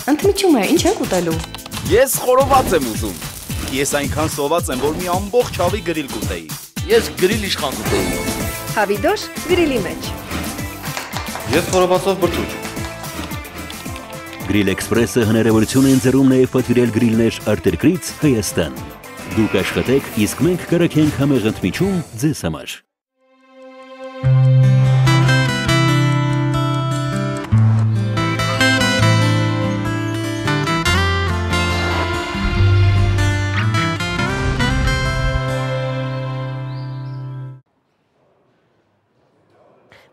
Ընդմիջում է, ինչ ենք ուտելու։ Ես խորոված եմ ուզում։ Ես այնքան սոված եմ, որ մի ամբողջ հավի գրիլ կուտեի։ Ես գրիլ իշխան կուտեի։ Հավիդոշ գրիլի մեջ։ Ես խորովածով բրդուճ։ Գրիլ Էքսպրեսը հնարավորություն է ընձեռում նաև պատվիրել գրիլներ արտերկրից Հայաստան։ Դուք աշխատեք, իսկ մենք կրակենք համեղ ընդմիջում ձեզ համար։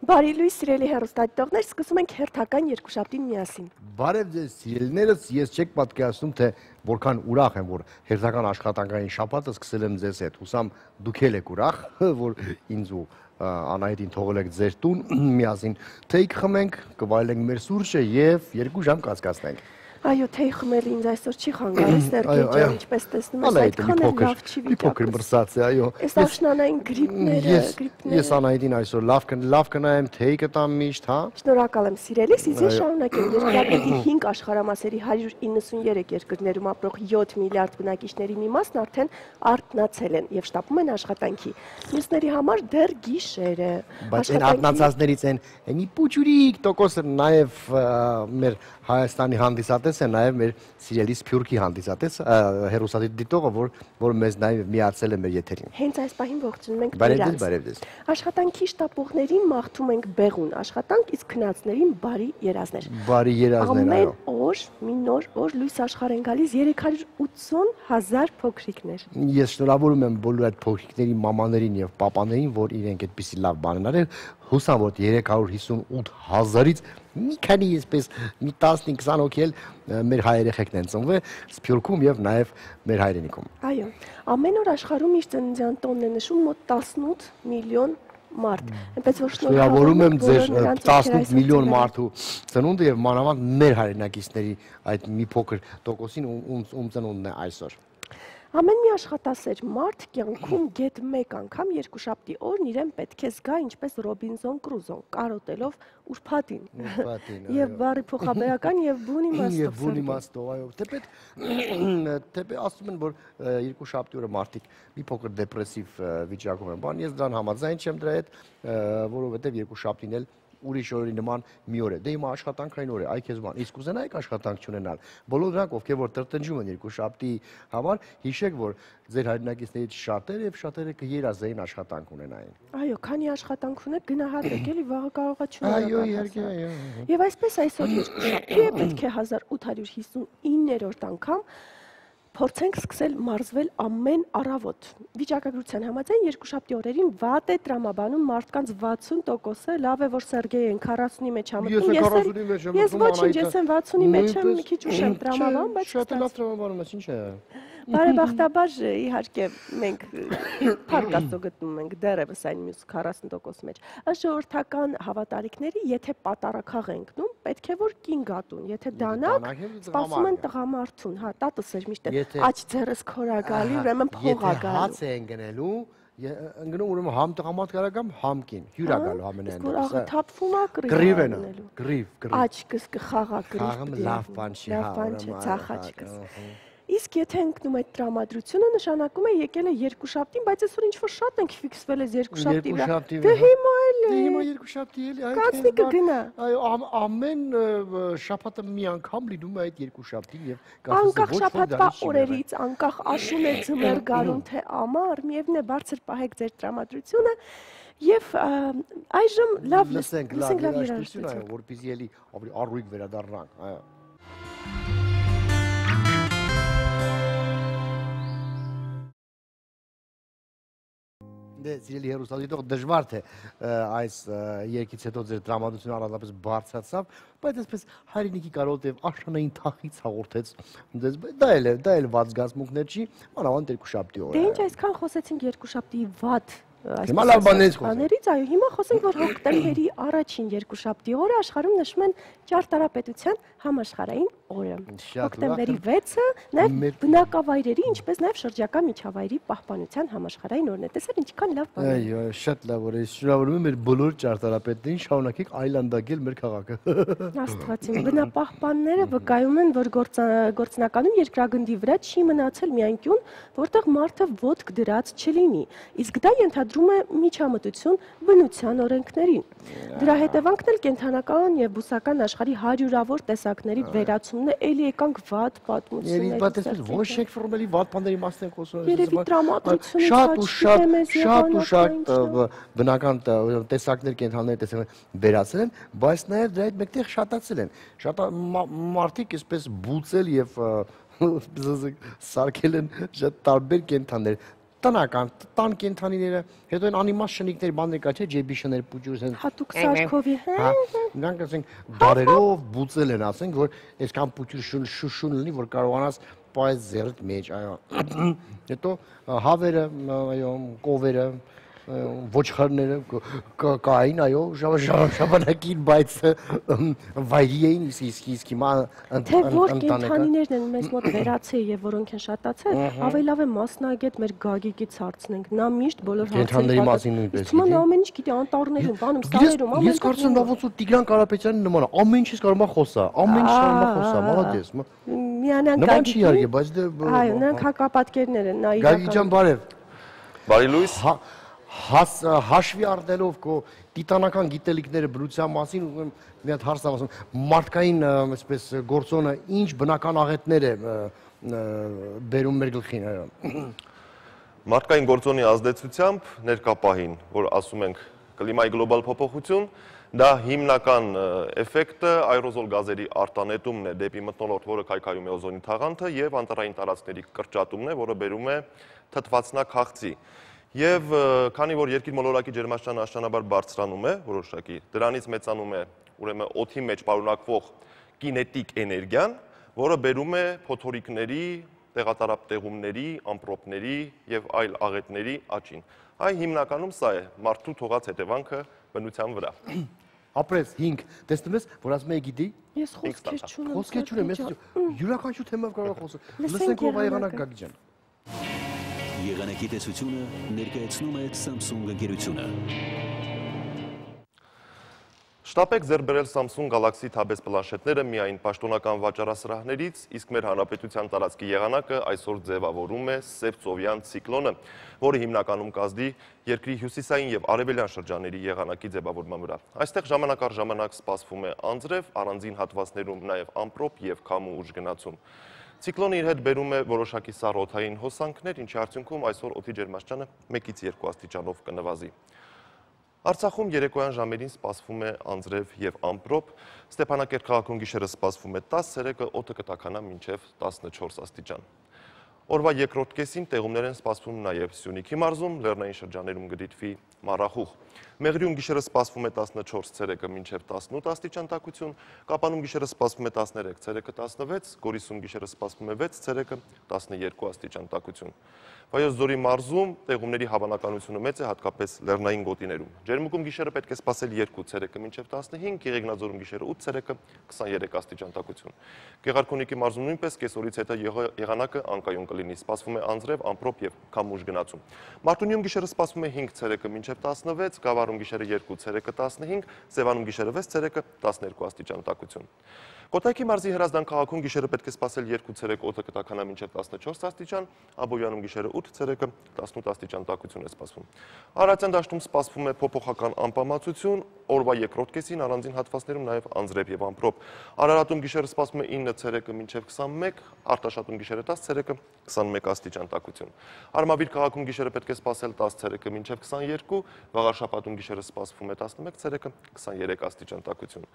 Բարի լույս սիրելի հեռուստադիտողներ, սկսում ենք հերթական երկուշաբթին միասին։ Բարև ձեզ սիրելիներս, ես չեք պատկերացնում, թե որքան ուրախ եմ, որ հերթական աշխատանքային շաբաթը սկսել եմ ձեզ հետ։ Հուսամ դուք եք ուրախ, որ ինձ ու Անահիտին թողել եք ձեր տուն, միասին թեյք խմենք, կվայելենք մեր սուրճը եւ 2 ժամ կասկածնենք։ Այո, թեյ խմելը ինձ այսօր չի խանգարել, Սերգեյ ջան, ինչպես տեսնում ես, այդքան էլ լավ չի վիճակում։ Մի փոքր մրսած է, այո։ Այս աշնանային գրիպները։ Ես Անահիտին այսօր լավ կնայեմ, թեյ կտամ միշտ, հա։ Շնորհակալ եմ սիրելիս, իսկ շարունակեմ երկրագետի 5 աշխարհամասերի 193 երկրներում ապրող 7 միլիարդ բնակիչների մի մասն արդեն արթնացել են եւ շտապում են աշխատանքի։ Մյուսների համար դեռ գիշեր է։ Բայց այն արթնացածներից են մի փոքրիկ տոկոսը նաեւ մեր Հայաստանի հանդիսատես է, նաև մեր սիրելի Սփյուռքի հանդիսատես, հեռուստադիտողը, որ մեզ նաև միացել է մեր եթերին։ Հենց այս պահին ողջունում ենք նրանց։ Բարև ձեզ։ Աշխատանքի շտապողներին մաղթում ենք բեղուն աշխատանք, իսկ քնածներին բարի երազներ։ Բարի երազներ, այո։ Ամեն օր մի նոր օր լույս աշխարհ են գալիս 380,000 փոքրիկներ։ Ես շնորհավորում եմ բոլոր այդ փոքրիկների մամաներին եւ պապաներին, որ իրենք այդպիսի լավ բան են արել։ Հուսամ, որ 358,000-ից մի քանի այսպես մի 15-20 հոգի էլ մեր հայ երեխեքն են ծնվել Սփյուռքում եւ նաեւ մեր հայրենիքում։ Այո, ամեն օր աշխարհում իր ծննդյան տոնն է նշում մոտ 18 միլիոն մարդ։ Այնպես որ շնորհավորում եմ ձեր 18 միլիոն մարդու ծնունդը եւ մանավանդ մեր հայրենակիցների այդ մի փոքր տոկոսին ում ծնունդն է այսօր։ Ամեն մի աշխատասեր մարդ կյանքում գետ մեկ անգամ երկուշաբթի օրն իրեն պետք է զգա ինչպես Ռոբինզոն Կրուզոն, կարոտելով ուրբաթին։ Եվ բառի փոխաբերական եւ բուն իմաստով։ Եվ բուն իմաստով, այո։ Թեպետ ասում են, որ երկուշաբթի օրը մարդիկ մի փոքր դեպրեսիվ վիճակում են, բան ես դրան համաձայն չեմ դրա հետ, որովհետեւ երկուշաբթին էլ ուրիշ օրի նման մի օր է։ Դե հիմա աշխատանքային օր է, այ քեզ բան։ Իսկ ուզենայիք աշխատանք չունենալ։ Բոլոր նրանք, ովքեր որ տրտնջում են երկուշաբթի համար, հիշեք, որ ձեր հայրենակիցներից շատերը կերազեին աշխատանք ունենային։ Այո, քանի աշխատանք ունեք, գնահատեք էլի վաղը կարողա չունենալ։ Այո, իհարկե, այո։ Եվ այսպես այսօր երկուշաբթի է, պետք է 1859-րդ անգամ փորձենք սկսել մարզվել ամեն առավոտ։ Վիճակագրության համաձայն երկուշաբթի օրերին վատ է տրամաբանում մարդկանց 60%-ը, լավ է որ Սերգեյն 40-ի մեջ համտում։ Ես ոչինչ, ես եմ 60-ի մեջ եմ, մի քիչ ուշ եմ տրամաբանում, բայց շատ լավ տրամաբանում ես, ինչ է։ Բարեբախտաբար իհարկե մենք փառք Աստծո գտնում ենք դեռևս այն մյուս 40% մեջ։ Ըստ ժողովրդական հավատարիքների, եթե պատարագաղ ենք նում, պետք է որ կին գատուն, եթե դանակ, սպասում են տղամարդուն, հա, տատս էր միշտ աջ ձեռս քորա գալի, ուրեմն փողա գալու։ Եթե հաց են գնելու, ընկնում ուրեմն համ տղամարդ կարա կամ համ կին, հյուրա գալու ամենայն դեպքում։ Աղը թափվում է գրիվ են, գրիվ։ Աչքս կխաղա գրիվ։ Խաղը լավ բան չի, լավ բան չէ, ցախ աչքս։ Իսկ եթե ընկնում այդ տրամադրությունը նշանակում է եկել է երկուշաբթին, բայց այսօր ինչ-որ շատ ենք ֆիքսվել այս երկուշաբթի վրա։ Դե հիմա էլ է։ Հիմա երկուշաբթի էլ է։ Կացնի կգնա։ Այո, ամեն շաբաթը մի անգամ լինում է այդ երկուշաբթին եւ անկախ շաբաթվա օրերից, անկախ աշուն է ձմեռ գարուն թե ամառ, միևնույն է բարձր պահեք ձեր տրամադրությունը եւ այժմ լավ լսենք լավ երաժշտություն, այո, որպեսզի էլի ավելի առույգ վերադառնանք, այո։ Դե սիրելի հեռուստադիտող դժվար թե այս երկից հետո ձեր տրամադրությունը առանձնապես բարձրացավ, բայց այսպես հայրենիքի կարոտ եւ աշնանային թախից հաղորդեց ձեզ, դա էլ վատ զգացմունքներ չի, մանավանդ երկուշաբթի օրը։ Դե ինչ այսքան խոսեցինք երկուշաբթի վատ Հիմա լավ բաներից խոսենք։ Այո, հիմա խոսենք, որ հոկտեմբերի առաջին երկուշաբթի օրը աշխարհում նշում են ճարտարապետության համաշխարհային օրը։ Շատ Հոկտեմբերի ուրախ եմ։ 6-ը նաև Մեր- բնակավայրերի, ինչպես նաև շրջակա միջավայրի պահպանության համաշխարհային օրն է։ Տեսեք ինչքան լավ բան է։ Այո, շատ լավ որ է։ Շնորհավորում եմ մեր բոլոր ճարտարապետներին, շարունակեք այլանդակել մեր քաղաքը։ Աստվածին, բնապահպանները վկայում են, որ գործնականում երկրագնդի վրա չի մնացել միայն կյուն, որտեղ մարդը ոտք դրած չլինի, իսկ դա ենթադրում է միջամտություն բնության օրենքներին։ Դրա հետևանքն էլ կենդանական եւ բուսական աշխարհի հարյուրավոր տեսակների վերացումն է, էլի եկանք վատ Եվ պատմությունների։ պատասխան ոչ եք ֆորմալի վատ բաների մասին ենք խոսում։ Երևի տրամադրությունից շատ ու շատ բնական տեսակներ կենթանիներ տեսակներ վերացել են, բայց նաև դրա հետ մեկտեղ շատացել են։ Շատ մարդիկ այսպես բուծել եւ սարքել են շատ տարբեր կենթանիներ։ Տնական, տան կենթանիները, հետո այն անիմաստ շնիկներ, բաներ կա, չէ, ջեբիշներ, պուջուր են։ հատուկ սարքովի, հա, նրանք ասենք դարերով բուծել են, ասենք, որ այսքան պուջուր շուշուն լինի, որ կարողանաս պայծ զերդ մեջ, այո։ Հետո հավերը, այո, կովերը, ոչխարները կային, այո, ժամանակին, բայց վայրի էին, իսկ հիմա թե որ կենդանիներն են մեզ մոտ վերացել եւ որոնք են շատացել, ավելի լավ է մասնագետ մեր Գագիկից հարցնենք։ Նա միշտ բոլոր կենդանիների մասին նույնպես գիտի։ Նա ամեն ինչ գիտի, անտառներում, բանում, սարերում, ամեն Ես կարծում եմ ոնց որ Տիգրան Կարապետյանի նման է, ամեն ինչից կարող է խոսա, ամեն ինչ կարող է խոսա, մալադես։ Միանան Նման չի իհարկե, բայց դե այո, նրանք հակապատկերներ են, նա Գագիկ ջան, բարև։ Բարի լույս։ Հաշվի առնելով քո տիտանական գիտելիքները բնության մասին, մի հատ հարց եմ ասում, մարդկային այսպես գործոնը ինչ բնական աղետներ է բերում մեր գլխին։ Մարդկային գործոնի ազդեցությամբ ներկա պահին, որ ասում ենք կլիմայի գլոբալ փոփոխություն, դա հիմնական էֆեկտը այրոզոլ գազերի արտանետումն է դեպի մթնոլորտ, որը քայքայում է օզոնի թաղանթը, եւ անտառային տարածքների կրճատումն է, որը բերում է թթվածնաքաղցի։ Եվ քանի որ երկիր մոլորակի ջերմաստիճանը աստիճանաբար բարձրանում է, որոշակի, դրանից մեծանում է ուրեմն օդի մեջ պարունակվող կինետիկ էներգիան, որը բերում է փոթորիկների, տեղատարապտեղումների, ամպրոպների եւ այլ աղետների աճին։ Այ հիմնականում սա է մարդու թողած հետևանքը բնության վրա։ Ապրես 5, տեսնում ես, որ ասում եմ գիտի։ Ես խոսքեր չունեմ։ Խոսքեր չունեմ, ես յուրաքանչյուր թեմայով կարող եմ խոսել։ Լսենք ով է եղանակ Գագիկ ջան։ Եղանակի տեսությունը ներկայացնում է Samsung ընկերությունը։ Շտապ եք ձեռք բերել Samsung Galaxy Tab S պլանշետները միայն պաշտոնական վաճառասրահներից, իսկ մեր հանրապետության տարածքի եղանակը այսօր ձևավորում է սև-ծովյան ցիկլոնը, որը հիմնականում կազդի երկրի հյուսիսային եւ արևելյան շրջանների եղանակի ձևավորման վրա։ Այստեղ ժամանակ առ ժամանակ սպասվում է անձրև, առանձին հատվածներում նաեւ ամպրոպ եւ քամու ուժգնացում։ Ցիկլոնը իր հետ բերում է որոշակի սառը օդային հոսանքներ, ինչի արդյունքում այսօր օդի ջերմաստիճանը 1-ից 2 աստիճանով կնվազի։ Արցախում երեկոյան ժամերին սպասվում է անձրև եւ ամպրոպ, Ստեփանակերտ քաղաքում գիշերը սպասվում է 10, ցերեկը օդը կտաքանա մինչեւ 14 աստիճան։ Օրվա երկրորդ կեսին տեղումներ են սպասվում նաև Սյունիքի մարզում, լեռնային շրջաներում կդիտվի մառախուղ։ Մեղրիում գիշերը սպասվում է 14, ցերեկը մինչև 18 աստիճան տաքություն, Կապանում գիշերը սպասվում է 13, ցերեկը 16, Գորիսում գիշերը սպասվում է 6, ցերեկը 12 աստիճան տաքություն։ Վայոց ձորի մարզում տեղումների հավանականությունը մեծ է, հատկապես լեռնային գոտիներում։ Ջերմուկում գիշերը պետք է սպասել 2, ցերեկը մինչև 15, Եղեգնաձորում գիշերը 8, ցերեկը 23 աստիճան տաքություն։ Գեղարքունիքի մարզում նույնպես կեսօրից հետո եղանակը անկայուն կլինի, սպասվում է անձրև, ամպրոպ եւ քամուշ գնացում։ Մարտունիում գիշերը սպասվում է 5, ցերեկը մինչև 16, Գավառում գիշերը 2, ցերեկը 15, Սևանում գիշերը 6, ցերեկը 12 աստիճան տաքություն։ Կոտայքի մարզի Հրազդան քաղաքում գիշերը պետք է սպասել 2, ցերեկ օդը կտաքանա մինչև 14 աստիճան, Աբովյանում գիշերը 8, ցերեկը 18 աստիճան տաքություն է սպասվում։ Արարատյան դաշտում սպասվում է փոփոխական անպամացություն, օրվա երկրորդ կեսին առանձին հատվածներում նաև անձրև եւ ամպրոպ։ Արարատում գիշերը սպասվում է 9, ցերեկը մինչև 21, Արտաշատում գիշերը 10, ցերեկը 21 աստիճան տաքություն։ Արմավիր քաղաքում գիշերը պետք է սպասել 10, ցերեկը մինչև 22, Վաղարշապատում գիշերը սպասվում է 11, ցերեկը 23 աստիճան տաքություն։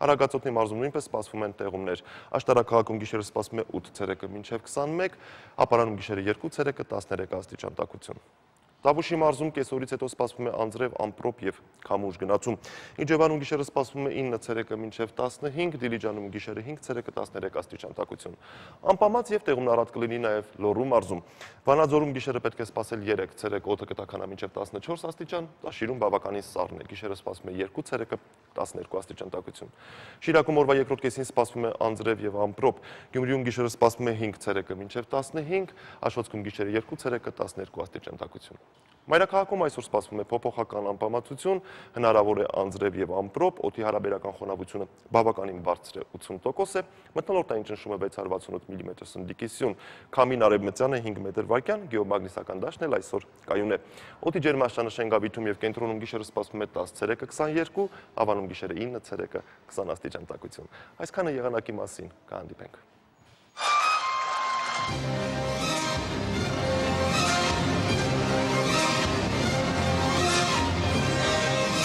Արագածոտնի մարզում նույնպես սպասվում են տեղումներ։ Աշտարակ քաղաքում գիշերը սպասվում է 8, ցերեկը մինչև 21, Ապարանում գիշերը 2, ցերեկը 13 աստիճան տաքություն։ Տավուշի մարզում կեսօրից հետո սպասվում է անձրև, ամպրոպ եւ քամուշ գնացում։ Իջևանում գիշերը սպասվում է 9 ցերեկը մինչև 15, Դիլիջանում գիշերը 5 ցերեկը 13 աստիճան տաքություն։ Անպամած եւ տեղում առատ կլինի նաեւ Լոռու մարզում։ Վանաձորում գիշերը պետք է սպասել 3 ցերեկ, օդը կտաքանա մինչև 14 աստիճան, Տաշիրում բավականին սառն է, գիշերը սպասվում է 2 ցերեկը 12 աստիճան տաքություն։ Շիրակում օրվա երկրորդ կեսին սպասվում է անձրև եւ ամպրոպ։ Գյումրիում գիշերը սպասվում է 5 ցերեկը մինչև 15, Աշոտսկում գիշերը 2 ցերեկը 12 աստիճան տաքություն։ Մայրաքաղաքում այսօր սպասվում է փոփոխական անպամացություն, հնարավոր է անձրև եւ ամպրոպ, օդի հարաբերական խոնավությունը բավականին բարձր է 80% է, մթնոլորտային ճնշումը 668 մմ սնդիկիսյուն, քամին արևմտյանը 5 մետր վարկյան, գեոմագնիսական դաշտն էլ այսօր կայուն է։ Օդի ջերմաստիճանը Շենգավիթում եւ կենտրոնում գիշերը սպասվում է 10 ցերեկը 22, Ավանում գիշերը 9 ցերեկը 20 աստիճան տաքություն։ Այսքանը եղանակի մասին, կհանդիպենք։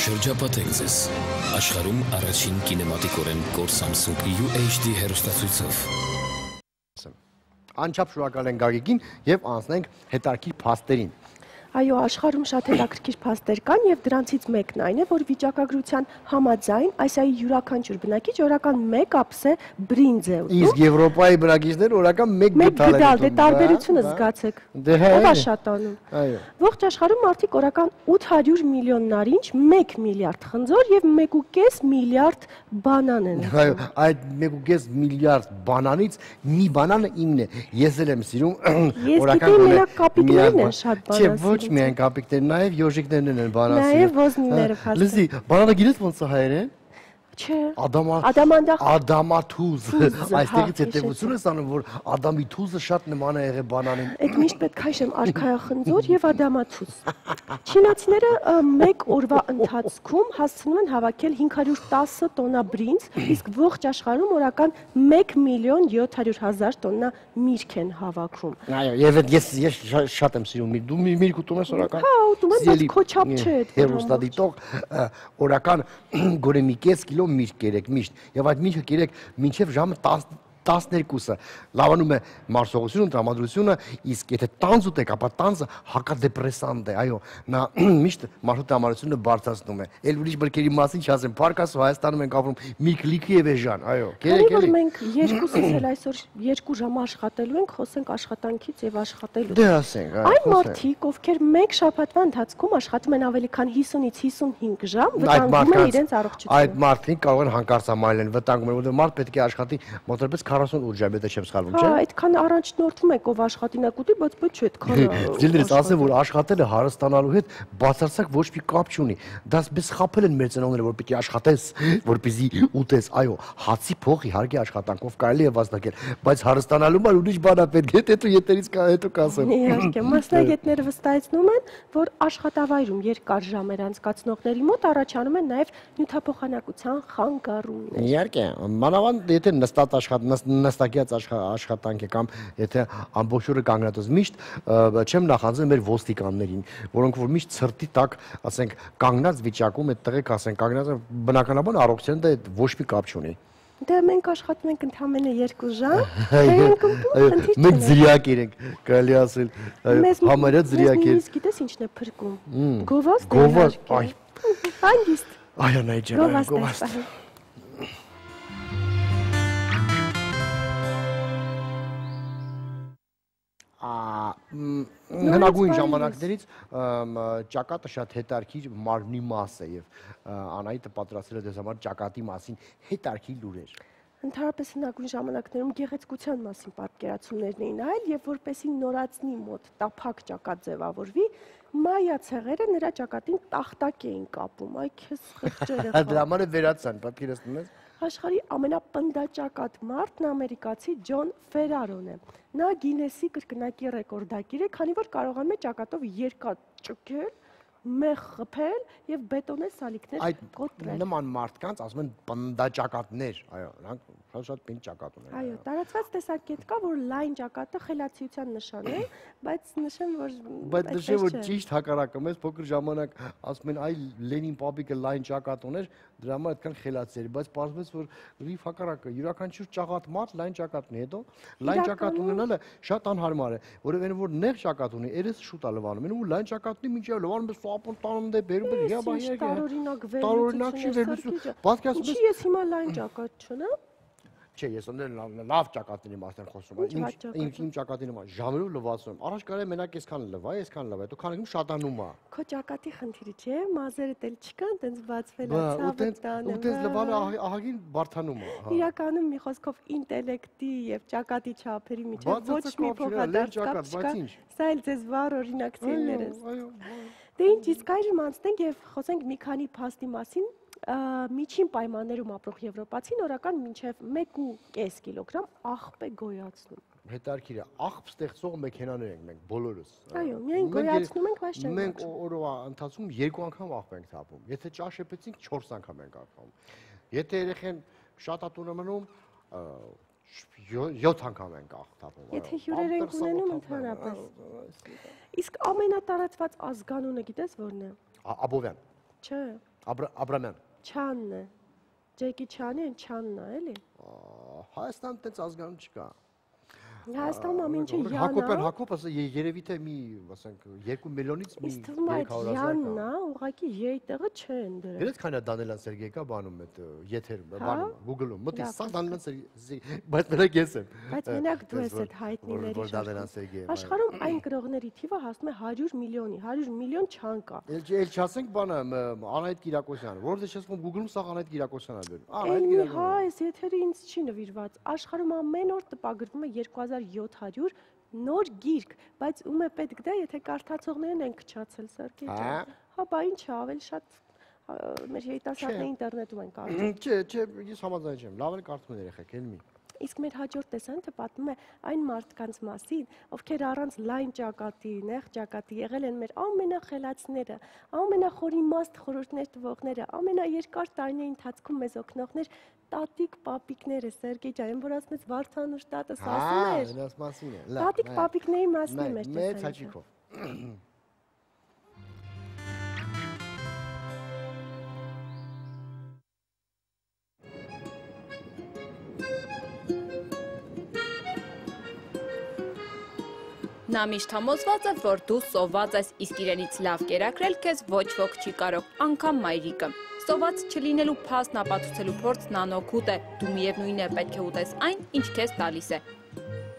Շրջապատեք ձեզ աշխարհում առաջին կինեմատիկորեն կոր Samsung UHD հեռուստացույցով։ Անչափ շնորհակալ ենք Գագիկին եւ անցնենք հետաքրքիր փաստերին։ Այո, աշխարհում շատ հետաքրքիր փաստեր կան եւ դրանցից մեկն այն է, որ վիճակագրության համաձայն Ասիայի յուրաքանչյուր բնակիչ օրական 1 ափսե բրինձ է ուտում։ Իսկ Եվրոպայի բնակիչները օրական 1 գդալ են ուտում։ Դե տարբերությունը զգացեք։ Ով է շատանում։ Այո։ Ողջ աշխարհում մարդիկ օրական 800 միլիոն նարինջ, 1 միլիարդ խնձոր եւ 1.5 միլիարդ բանան են։ Այո, այդ 1.5 միլիարդ բանանից մի բանանը իմն է։ Ես էլ եմ սիրում օրական մենակ կապիկներն են շատ բանան։ Ոչ միայն կապիկներ, նաև յոժիկներն են բանասի։ Նաև ոզնիները փաստը։ Լսի, բանանը գիտես ոնց է հայերեն։ Չէ։ Ադամանդախ։ Ադամաթուզ։ Այստեղից Այստեղից հետևություն ես անում, որ Ադամի թուզը շատ նման է եղել բանանին։ Այդ միշտ պետք է հիշեմ արքայախնձոր եւ ադամաթուզ։ Չինացիները 1 օրվա ընթացքում հասցնում են հավաքել 510 տոննա բրինձ, իսկ ողջ աշխարհում օրական 1 միլիոն 700 հազար տոննա միրգ են հավաքում։ Այո, եւ ես շատ եմ սիրում միրգ։ Դու միրգ ուտում ես օրական։ Հա, ուտում եմ, բայց քո չափ չէ այդ։ Հերոստատիտող օրական գորե մի կես կիլո միրգ կերեք միշտ եւ այդ միրգը կերեք մինչեւ ժամը 12-ը լավանում է մարսողությունը, տրամադրությունը, իսկ եթե տանձ ուտեք, ապա տանձը հակադեպրեսանտ է, այո, նա միշտ մարդու տրամադրությունը բարձրացնում է։ Էլ ուրիշ բրգերի մասին չասեմ, Փարքաս Հայաստանում ենք ապրում Միքլիքի եւ Էժան, այո, կերեք էլի։ Մենք երկուսս էլ այսօր 2 ժամ աշխատելու ենք, խոսենք աշխատանքից եւ աշխատելու։ Դե ասենք, այո։ Այն մարդիկ, ովքեր 1 շաբաթվա ընթացքում աշխատում են ավելի քան 50-ից 55 ժամ, վտանգում են իրենց առողջությունը։ Այդ մարդիկ կարող են հանկարծամայել են, վտանգում են, որովհետեւ մարդ պետք է աշխատի մոտավորապես 48 ժամ, եթե չեմ սխալվում, չէ՞։ Հա, այդքան առաջնորդվում եք ով աշխատինակ ուտի, բայց ոչ այդքան։ Դիլերից ասեմ, որ աշխատելը հարստանալու հետ բացարձակ ոչ մի կապ չունի։ Դա սպես խաբել են մեր ծնողները, որ պիտի աշխատես, որպեսզի ուտես, այո, հացի փող իհարկե աշխատանքով կարելի է վաստակել, բայց հարստանալու համար ուրիշ բան է պետք է, հետո ետերից հետո կասեմ։ Իհարկե, մասնագետները վստահեցնում են, որ աշխատավայրում երկար ժամեր անցկացնողների մոտ առաջանում են նաև նյութափոխանակության խանգարումներ։ Իհարկե, մանավանդ եթե նստակյաց աշխատանք է կամ եթե ամբողջ օրը կանգնած ես միշտ չեմ նախանձում մեր ոստիկաններին, որոնք որ միշտ ցրտի տակ, ասենք, կանգնած վիճակում այդ տղեկ, ասենք, կանգնած բնականաբար առողջության դա ոչ մի կապ չունի։ Դե մենք աշխատում ենք ընդամենը 2 ժամ, մենք խնդիր մենք ձրիակ ենք, կարելի ասել, համարյա ձրիակ ենք։ Իսկ գիտես ինչն է փրկում։ Գովազդ։ Գովազդ, այ։ Հանգիստ։ Այո, նայ ջան, գովազդ։ Հնագույն ժամանակներից ճակատը շատ հետարքիր մարմնի մաս է եւ Անահիտը պատրաստել է դες համար ճակատի մասին հետարքիր լուրեր։ Ընդհանրապես հնագույն ժամանակներում գեղեցկության մասին պատկերացումներն էին այլ եւ որպեսի նորածնի մոտ տափակ ճակատ ձևավորվի, մայա ցեղերը նրա ճակատին տախտակ էին կապում, այ քեզ խղճերը։ Դրա համար է վերացան, պատկերացնում ես։ Աշխարհի ամենապնդաճակատ մարդն ամերիկացի Ջոն Ֆերարոն է։ Նա Գինեսի կրկնակի ռեկորդակիր է, քանի որ կարողանում է ճակատով երկար ճկել, մեղ խփել եւ բետոնե սալիկներ կոտրել։ Այդ նման մարդկանց ասում են պնդաճակատներ, այո, նրանք շատ պինդ ճակատ ունեն։ Այո, տարածված տեսակետ կա, որ լայն ճակատը խելացիության նշան է, բայց նշեմ, որ ճիշտ հակառակը մեզ փոքր ժամանակ ասում են, այ Լենին պապիկը լայն ճակատ ուներ, դրա համար այդքան խելացի էր, բայց պարզվեց, որ լրիվ հակառակը, յուրաքանչյուր ճակատ մարդ լայն ճակատ ունի, հետո լայն ճակատ ունենալը շատ անհարմար է, որովհետեւ որ նեղ ճակատ ունի, երես շուտ է լվանում, ու լայն ճակատն ունի մինչև լվանում է սապոն տանում դե բերում է, հա բայ տարօրինակ վերլուծություն, պատկերացնում ես։ Ինչի ես հիմա լայն ճակատ չունեմ։ Չէ, ես լավ ճակատների մասին խոսում եմ, իմ ճակատների մասին, ժամերով լվացում եմ, առաջ կարելի մենակ այսքան լվա, հետո քանակում շատանում է։ Քո ճակատի խնդիրը չէ, մազերը դել չկան, տենց բացվել է ցավը տանը։ Ու տենց լվանը ահագին բարթանում է։ Իրականում մի խոսքով ինտելեկտի եւ ճակատի չափերի միջեւ ոչ մի փոխադարձ կապ չկա։ Սա էլ ձեզ վառ օրինակցիներ է։ Դե ինչ, իսկ այժմ անցնենք եւ խոսենք մի քանի փաստի մասին։ Միջին պայմաններում ապրող եվրոպացին օրական մինչև 1.5 կիլոգրամ աղբ է գոյացնում։ Հետարքիր է, աղբ ստեղծող մեքենաներ ենք մենք բոլորս։ Այո, միայն գոյացնում ենք, բայց չենք։ Մենք օրվա ընթացքում 2 անգամ աղբ ենք թափում։ Եթե ճաշեպեցինք 4 անգամ ենք աղբում։ Եթե երեխեն շատ ատուն մնում 7 անգամ ենք աղբ թափում։ Եթե հյուրեր ենք ունենում ընդհանրապես։ Իսկ ամենատարածված ազգանունը գիտես որն է։ Աբովյան։ Չէ։ Աբրամյան։ Չանն է։ Ջեկի Չանի են Չանն է, էլի։ Հայաստան տենց ազգանուն չկա։ Հայաստանում ամեն ինչը Յանա։ Հակոբը երևի թե մի, ասենք, 2 միլիոնից մի 300,000 Յանն է, ուղղակի յետեղը չեն դրել։ Գրեց քանա Դանիելյան Սերգեյկա բանում այդ եթերում, բանում, Google-ում, մտի սա Դանիելյան Սերգեյ, բայց մենակ ես եմ։ Բայց մենակ դու ես այդ հայտնիների շարքում։ Աշխարհում այն գրողների թիվը հասնում է 100 միլիոնի, 100 միլիոն չան կա։ Էլ չասենք բանը Անահիտ Կիրակոսյան, որովհետեւ ես ասում Google-ում սա Անահիտ Կիրակոսյանն է դերում։ Անահիտ Կիրակոսյան։ Հա, այս եթերը ինձ չի նվիրված։ Աշխարհում ամեն օր տպագրվում է 2700 նոր գիրք, բայց ում է պետք դա, եթե կարդացողներն են քչացել, Սարգեյ ջան։ Հա, բա ինչ է, ավելի շատ մեր երիտասարդները ինտերնետում են կարդում։ Չէ, ես համաձայն չեմ, լավ են կարդում են երեխեք, էլ մի։ Իսկ մեր հաջորդ տեսանյութը պատմում է այն մարդկանց մասին, ովքեր առանց լայն ճակատի, նեղ ճակատի եղել են մեր ամենախելացները, ամենախորիմաստ խորհուրդներ տվողները, ամենաերկար տարիների ընթացքում մեզ օգնողներ, տատիկ պապիկները, Սերգեյ ջան, որ ասում ես Վարդանուշ տատս ասում էր։ Հա, դրանց մասին է։ Տատիկ պապիկների մասին է մեր տեսանյութը։ Մեծ հաճիկով։ Նա միշտ համոզված է, որ դու սոված ես, իսկ իրենից լավ կերակրել քեզ ոչ ոք չի կարող, անգամ մայրիկը։ Սոված չլինելու փաստն ապացուցելու փորձն անօգուտ է, դու միևնույն է պետք է ուտես այն, ինչ քեզ տալիս է։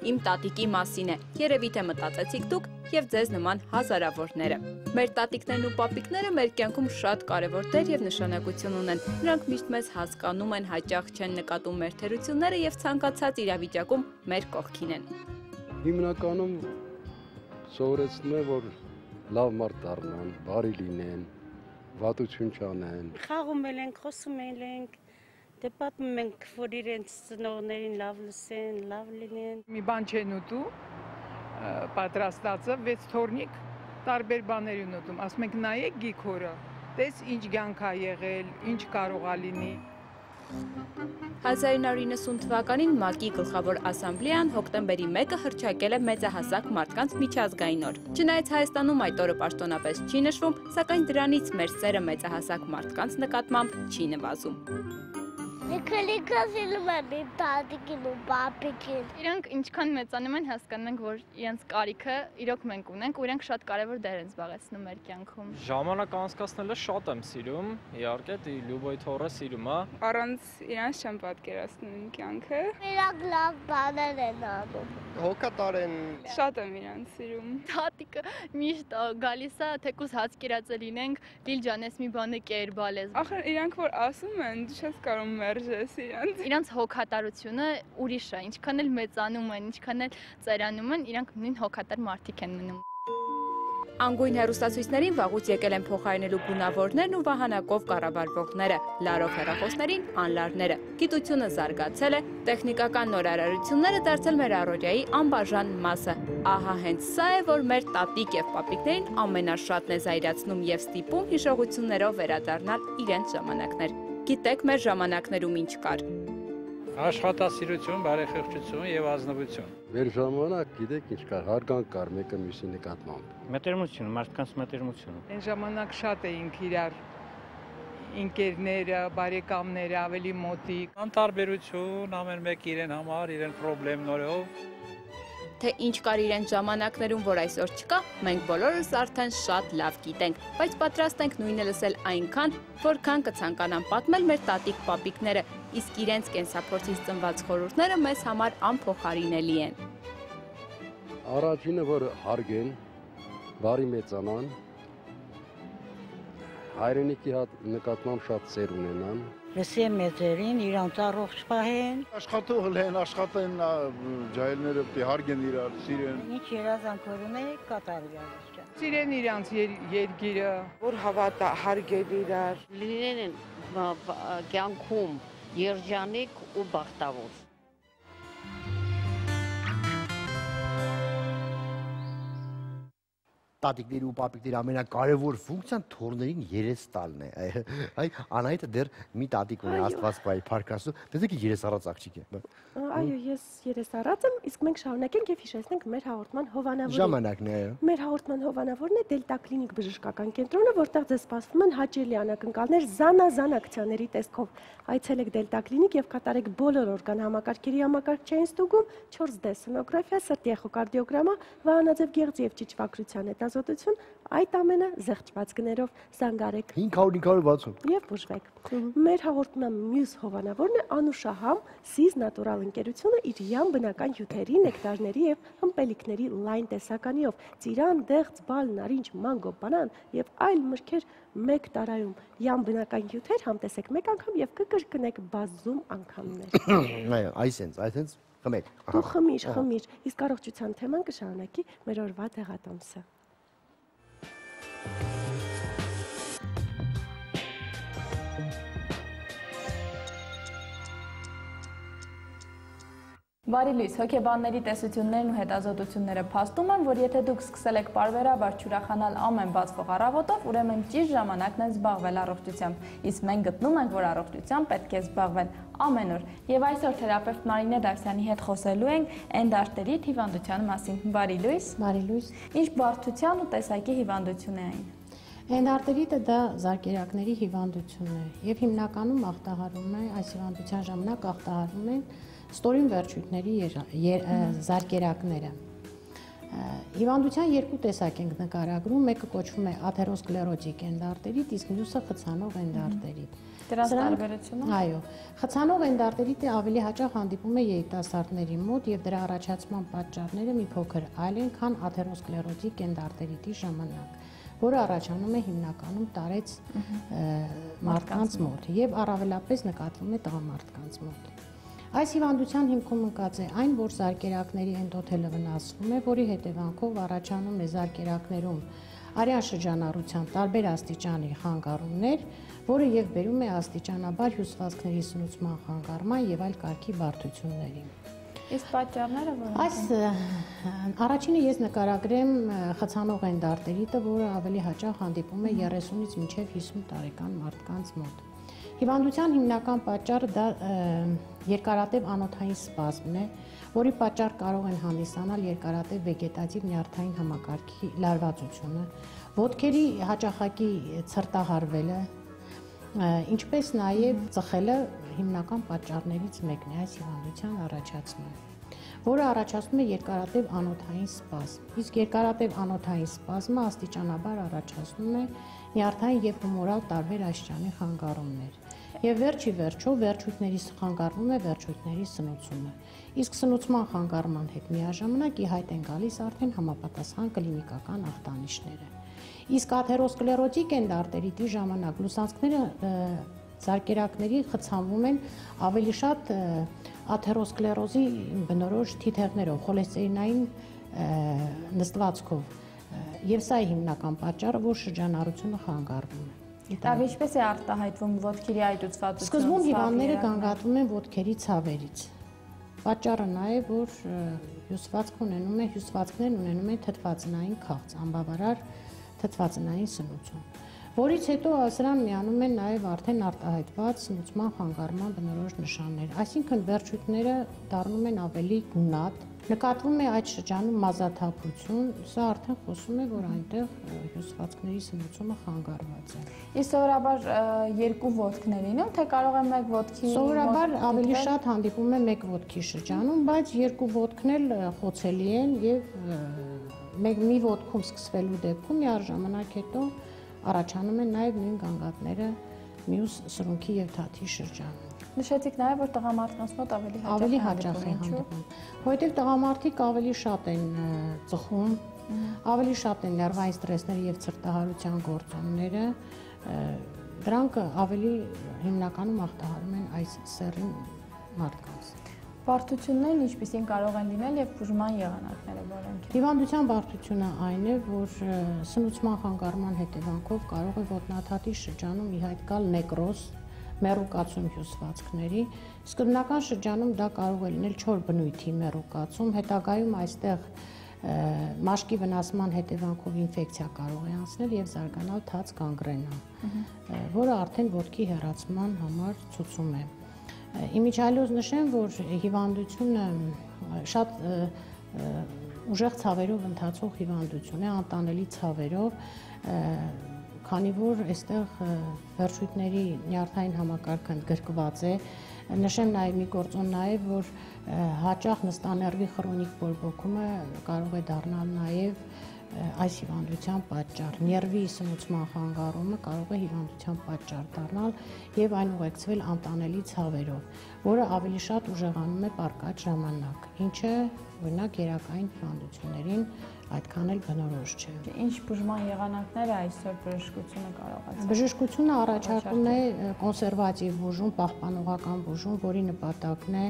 Իմ տատիկի մասին է, երևի թե մտածեցիք դուք եւ ձեզ նման հազարավորները։ Մեր տատիկներն ու պապիկները մեր կյանքում շատ կարևոր դեր եւ նշանակություն ունեն։ Նրանք միշտ մեզ հասկանում են, հաճախ չեն նկատում մեր թերությունները եւ ցանկացած իրավիճակում մեր կողքին են։ Հիմնականում սովորեցնում է, որ լավ մարդ դառնան, բարի լինեն, վատություն չանեն։ Խաղում ենք, խոսում ենք, դե պատմում ենք, որ իրենց ծնողներին լավ լսեն, լավ լինեն։ Մի բան չեն ուտում, պատրաստածը 6 թորնիկ տարբեր բաներ են ուտում, ասում ենք նայեք գիքորը, տես ինչ կյանք ա եղել, ինչ կարող ա լինի։ 1990 թվականին ՄԱԿ-ի գլխավոր ասամբլեան հոկտեմբերի 1-ը հռչակել է մեծահասակ մարդկանց միջազգային օր։ Չնայած Հայաստանում այդ օրը պաշտոնապես չի նշվում, սակայն դրանից մեր սերը մեծահասակ մարդկանց նկատմամբ չի նվազում։ Քալիկա սիրում եմ իմ տատիկին ու պապիկին։ Իրանք ինչքան մեծանում են, հասկանում ենք, որ իրենց կարիքը իրոք մենք ունենք, ու իրենք շատ կարևոր դեր են զբաղեցնում մեր կյանքում։ Ժամանակ անցկացնելը շատ եմ սիրում, իհարկե, Լյուբոյ թորը սիրում է։ Առանց իրանց չեմ պատկերացնում իմ կյանքը։ Իրանք լավ բաներ են անում։ Հոգատար են։ Շատ եմ իրանց սիրում։ Տատիկը միշտ գալիս է, թեկուզ հաց կերածը լինենք, Լիլ ջան, ես մի բանը կերբալ ես։ Ախր իրանք որ ասում են, դու չես կարող մերժես իրանց։ Իրանց հոգատարությունը ուրիշ է, ինչքան էլ մեծանում են, ինչքան էլ ծերանում են, իրանք նույն հոգատար մարդիկ են մնում։ Անգույն հեռուստացույցներին վաղուց եկել են փոխարինելու գունավորներն ու վահանակով կառավարվողները, լարով հեռախոսներին անլարները։ Գիտությունը զարգացել է, տեխնիկական նորարարությունները դարձել մեր առօրյայի անբաժան մասը։ Ահա հենց սա է, որ մեր տատիկ եւ պապիկներին ամենաշատն է զայրացնում եւ ստիպում հիշողություններով վերադառնալ իրենց ժամանակներ։ Գիտեք մեր ժամանակներում ինչ կար։ Աշխատասիրություն, բարեխիղճություն եւ ազնվություն։ Մեր ժամանակ գիտեք ինչ կար, հարգանք կար մեկը մյուսի նկատմամբ։ Մտերմություն, մարդկանց մտերմություն։ Այն ժամանակ շատ էինք իրար ընկերները, բարեկամները ավելի մոտիկ։ Անտարբերություն, ամեն մեկ իրեն համար, իրեն խնդիրներով։ Թե ինչ կար իրեն ժամանակներում, որ այսօր չկա, մենք բոլորս արդեն շատ լավ գիտենք, բայց պատրաստ ենք նույնը լսել այնքան, որքան կցանկանան պատմել մեր տատիկ-պապիկները, իսկ իրենց կենսափորձից ծնված խորհուրդները մեզ համար անփոխարինելի են։ Առաջինը, որ հարգեն, բարի մեծանան, հայրենիքի նկատմամբ շատ սեր ունենան։ Լսեն մեծերին, իրանց առողջ պահեն։ Աշխատող լեն, աշխատեն ջահելները պիտի հարգեն իրար, սիրեն։ Ինչ երազանքորում է կատարվի առողջը։ Սիրեն իրանց երկիրը, որ հավատա, հարգել իրար։ Լինեն կյանքում երջանիկ ու բախտավոր։ Տատիկների ու պապիկների ամենակարևոր ֆունկցիան թոռներին երես տալն է։ Այ Անահիտը դեռ մի տատիկ ունի, Աստված պահի, Փառք Աստծո, տեսեք ինչ երեսառած աղջիկ է։ Այո, ես երեսառած եմ, իսկ մենք շարունակենք եւ հիշեցնենք մեր հաղորդման հովանավորը։ Ժամանակն է, այո։ Մեր հաղորդման հովանավորն է Դելտա Կլինիկ բժշկական կենտրոնը, որտեղ ձեզ սպասվում են հաճելի անակնկալներ զանազան ակցիաների տեսքով։ Այցելեք Դելտա Կլինիկ եւ կատարեք բոլոր օրգան համակարգերի համակարգչային ստուգում, 4D սոնոգրաֆիա, սրտի էխոկարդիոգրամա, վահանաձև գեղձի եւ ճիճվակրության հետազոտություն, այդ ամենը զեղչված գներով զանգարեք 500-560 եւ բուժվեք։ Մեր հաղորդման մյուս հովանավորն է Անուշահամ Սիզ Նատուրալ ընկերությունը իր յան բնական հյութերի, նեկտարների եւ հմպելիքների լայն տեսականիով՝ ծիրան, դեղց, բալ, նարինջ, մանգո, բանան եւ այլ մրգեր մեկ տարայում յան բնական հյութեր համտեսեք մեկ անգամ եւ կկրկնեք բազում անգամներ։ Այո, այսենց խմեք։ Դու խմիր, իսկ առողջության թեման կշարունակի մեր օրվա դեղատոմսը։ Բարի լույս, հոգեբանների տեսություններն ու հետազոտությունները փաստում են, որ եթե դուք սկսել եք պարբերաբար չուրախանալ ամեն բացվող առավոտով, ուրեմն ճիշտ ժամանակն է զբաղվել առողջությամբ, իսկ մենք գտնում ենք, որ առողջությամբ պետք է զբաղվել ամեն օր։ Եվ այսօր թերապևտ Մարինե Դավթյանի հետ խոսելու ենք էնդարտերիտ հիվանդության մասին։ Բարի լույս։ Բարի լույս։ Ինչ բարդության ու տեսակի հիվանդություն է այն։ Էնդարտերիտը դա զարկերակների հիվանդություն է եւ հիմնականում ախտահարում է այս հիվանդության ժամանակ ախտահարում են ստորին վերջույթների զարկերակները։ Հիվանդության երկու տեսակ ենք նկարագրում, մեկը կոչվում է աթերոսկլերոտիկ էնդարտերիտ, իսկ մյուսը խցանող էնդարտերիտ։ Դրանց տարբերությունը։ Այո, խցանող էնդարտերիտը ավելի հաճախ հանդիպում է երիտասարդների մոտ եւ դրա առաջացման պատճառները մի փոքր այլ են, քան աթերոսկլերոտիկ էնդարտերիտի ժամանակ, որը առաջանում է հիմնականում տարեց մարդկանց մոտ եւ առավելապես նկատվում է տղամարդկանց մոտ։ Այս հիվանդության հիմքում ընկած է այն, որ զարկերակների էնդոթելը վնասվում է, որի հետևանքով առաջանում է զարկերակներում արյան շրջանառության տարբեր աստիճանի խանգարումներ, որը եւ բերում է աստիճանաբար հյուսվածքների սնուցման խանգարման եւ այլ կարգի բարդությունների։ Իսկ պատճառները ո՞րն են։ Այս առաջինը ես նկարագրեմ խցանող էնդարտերիտը, որը ավելի հաճախ հանդիպում է 30-ից մինչև 50 տարեկան մարդկանց մոտ։ Հիվանդության հիմնական պատճառը դա երկարատև անոթային սպազմն է, որի պատճառ կարող են հանդիսանալ երկարատև վեգետատիվ նյարդային համակարգի լարվածությունը, ոտքերի հաճախակի ցրտահարվելը, ինչպես նաև ծխելը հիմնական պատճառներից մեկն է այս հիվանդության առաջացման, որը առաջացնում է երկարատև անոթային սպազմ։ Իսկ երկարատև անոթային սպազմը աստիճանաբար առաջացնում է նյարդային եւ հումորալ տարբեր աստիճանի խանգարումներ։ Եվ վերջի վերջո վերջույթների խանգարվում է վերջույթների սնուցումը։ Իսկ սնուցման խանգարման հետ միաժամանակ ի հայտ են գալիս արդեն համապատասխան կլինիկական ախտանիշները։ Իսկ աթերոսկլերոտիկ էնդարտերիտի ժամանակ լուսանցքները զարկերակների խցանվում են ավելի շատ աթերոսկլերոզի բնորոշ թիթեղներով, խոլեստերինային նստվածքով։ Եվ սա է հիմնական պատճառը, որ շրջանառությունը խանգարվում է։ Դա ինչպես է արտահայտվում ոտքերի այտուցվածությունը։ Սկզբում հիվանդները գանգատվում են ոտքերի ցավերից։ Պատճառը նա է, որ հյուսվածքներն ունենում են թթվածնային քաղց, անբավարար թթվածնային սնուցում, որից հետո սրան միանում են նաև արդեն արտահայտված սնուցման խանգարման բնորոշ նշաններ, այսինքն վերջույթները դառնում են ավելի գունատ, նկատվում է այդ շրջանում մազաթափություն, սա արդեն խոսում է, որ այնտեղ հյուսվածքների սնուցումը խանգարված է։ Իսկ սովորաբար երկու ոտքներ լինում, թե կարող է մեկ ոտքի Սովորաբար ավելի շատ հանդիպում է մեկ ոտքի շրջանում, բայց երկու ոտքն էլ խոցելի են եւ մի ոտքում սկսվելու դեպքում միաժամանակ հետո առաջանում են նաև նույն գանգատները մյուս սրունքի եւ թաթի շրջանում։ Նշեցիք նաև, որ տղամարդկանց մոտ ավելի հաճախ է հանդիպում, որովհետև տղամարդիկ ավելի շատ են ծխում, ավելի շատ են ներվային ստրեսները եւ ցրտահարության գործոնները, դրանք ավելի հիմնականում ախտահարում են այս սեռին մարդկանց։ Բարդություններն ինչպիսին կարող են լինել եւ բուժման եղանակները որոնք են։ Հիվանդության բարդությունը այն է, որ սնուցման խանգարման հետևանքով կարող է ոտնաթաթի շրջանում ի հայտ գալ նեկրոզ, մեռուկացում հյուսվածքների, իսկ բնական շրջանում դա կարող է լինել չոր բնույթի մեռուկացում, հետագայում այստեղ մաշկի վնասման հետևանքով ինֆեկցիա կարող է անցնել եւ զարգանալ թաց գանգրենա, որը արդեն ոտքի հեռացման համար ցուցում է։ Իմիջիայլոզ նշեմ, որ հիվանդությունը շատ ուժեղ ցավերով ընթացող հիվանդություն է, անտանելի ցավերով, քանի որ այստեղ վերջույթների նյարդային համակարգը ընդգրկված է։ Նշեմ նաև մի գործոն նաև, որ հաճախ նստաներվի քրոնիկ բորբոքումը կարող է դառնալ նաև այս հիվանդության պատճառ, ներվի սնուցման խանգարումը կարող է հիվանդության պատճառ դառնալ եւ այն ուղեկցվել անտանելի ցավերով, որը ավելի շատ ուժեղանում է պառկած ժամանակ, ինչը օրինակ երակային հիվանդություններին այդքան էլ բնորոշ չէ։ Ինչ բուժման եղանակները այսօր բժշկությունը կարող է։ Բժշկությունը առաջարկում է կոնսերվատիվ բուժում, պահպանողական բուժում, որի նպատակն է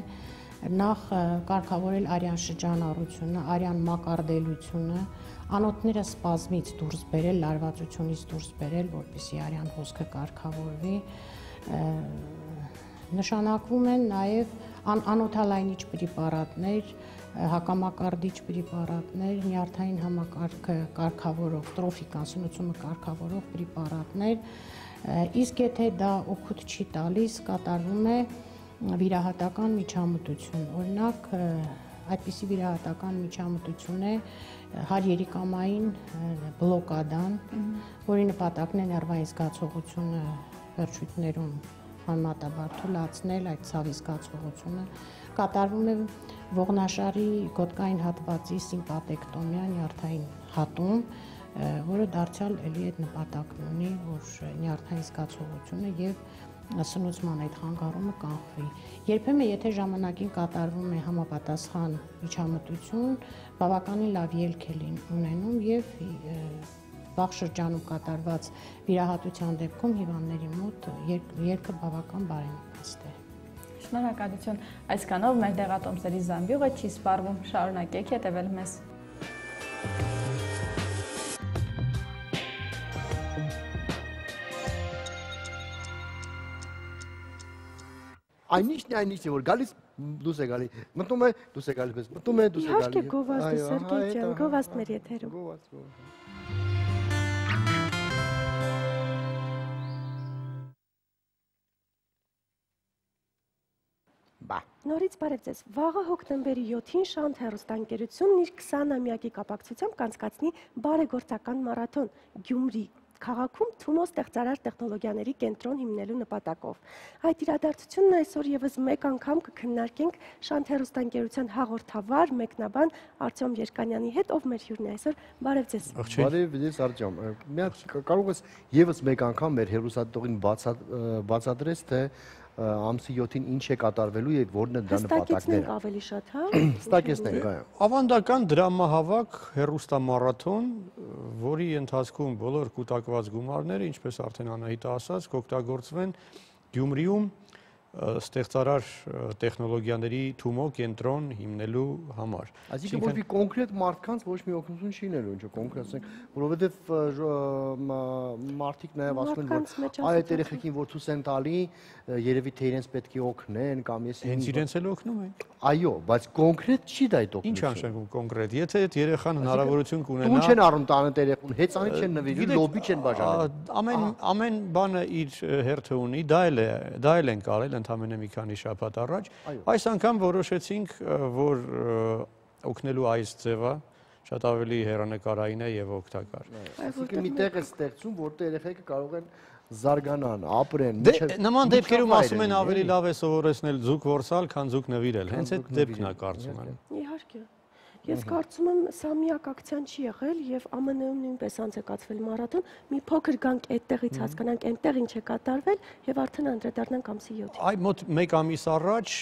նախ կարգավորել արյան շրջանառությունը, արյան մակարդելությունը, անոթները սպազմից դուրս բերել, լարվածությունից դուրս բերել, որպեսզի արյան հոսքը կարգավորվի, նշանակվում են նաև անոթալայնիչ պրեպարատներ, հակամակարդիչ պրեպարատներ, նյարդային համակարգը կարգավորող, տրոֆիկան սնուցումը կարգավորող պրեպարատներ, իսկ եթե դա օգուտ չի տալիս, կատարվում է վիրահատական միջամտություն, օրինակ այդպիսի վիրահատական միջամտություն է հարյերիկամային բլոկադան, որի նպատակն է ներվային զգացողությունը վերջույթներում համեմատաբար թուլացնել, այդ ցավի զգացողությունը կատարվում է ողնաշարի գոտկային հատվածի սիմպատեկտոմիա, նյարդային հատում, որը դարձյալ էլի այդ նպատակն ունի, որ նյարդային զգացողությունը եւ սնուցման այդ խանգարումը կանխվի։ Երբեմն եթե ժամանակին կատարվում է համապատասխան միջամտություն, բավականին լավ ելք է ունենում եւ վաղ շրջանում կատարված վիրահատության դեպքում հիվանդների մոտ ելքը բավական բարենպաստ է։ Շնորհակալություն։ Այսքանով մեր դեղատոմսերի զամբյուղը չի սպառվում, շարունակեք հետևել մեզ։ Այնիշն է, այնիշն է, որ գալիս դուս է գալի, մտնում է, դուս է գալի, մտնում է, դուս է գալի։ Իհարկե գովազդ Սերգեյ ջան, գովազդներ եթերում։ Նորից բարև ձեզ։ Վաղը հոկտեմբերի 7-ին Շանթ հեռուստաընկերությունն իր 20-ամյակի կապակցությամբ կանցկացնի բարեգործական մարաթոն Գյումրի քաղաքում Թումո ստեղծարար տեխնոլոգիաների կենտրոն հիմնելու նպատակով։ Այդ իրադարձությունն այսօր եւս մեկ անգամ կքննարկենք Շանթ հեռուստաընկերության հաղորդավար մեկնաբան Արտյոմ Երկանյանի հետ, ով մեր հյուրն է այսօր։ Բարև ձեզ։ Բարև ձեզ Արտյոմ։ Մի հատ կարող ես եւս մեկ անգամ մեր հեռուստատողին բացատրես, թե ամսի 7-ին ինչ է կատարվելու եւ որն են դրա նպատակները։ Հստակեցնենք ավելի շատ, հա։ Հստակեցնենք, այո։ Ավանդական դրամահավաք հեռուստամարաթոն, որի ընթացքում բոլոր կուտակված գումարները, ինչպես արդեն Անահիտը ասաց, կօգտագործվեն Գյումրիում ստեղծարար տեխնոլոգիաների թումո կենտրոն հիմնելու համար։ Այսինքն ոչ մի կոնկրետ մարդկանց ոչ մի օգնություն չի նելու, ինչ կոնկրետ ասենք, որովհետև մարդիկ նաև ասում են, որ այդ երեխեքին որ ցույց են տալի, երևի թե իրենց պետք է օգնեն կամ ես հենց իրենց էլ օգնում են։ Այո, բայց կոնկրետ չի դա այդ օգնությունը։ Ինչ անշանակում կոնկրետ։ Եթե այդ երեխան հնարավորություն կունենա, տուն չեն առնում տանը երեխուն, հեծանիվ չեն նվիրում, լոբի չեն բաժանում։ Ամեն բանը իր հերթը ունի, դա էլ են կարել ընդամենը մի քանի շաբաթ առաջ։ Այս անգամ որոշեցինք, որ օգնելու այս ձևը շատ ավելի հեռանկարային է եւ օգտակար։ Այսինքն մի տեղ է ստեղծում, որտեղ երեխեքը կարող են զարգանան, ապրեն։ Նման դեպքերում ասում են ավելի լավ է սովորեցնել ձուկ որսալ, քան ձուկ նվիրել։ Հենց այդ դեպքն է կարծում եմ։ Իհարկե։ Ես կարծում եմ, սա միակ ակցիան չի եղել եւ ԱՄՆ-ում նույնպես անցկացվել մարաթոն, մի փոքր գանք այդտեղից հասկանանք, այնտեղ ինչ է կատարվել եւ արդեն անդրադառնանք ամսի 7-ին։ Այ մոտ 1 ամիս առաջ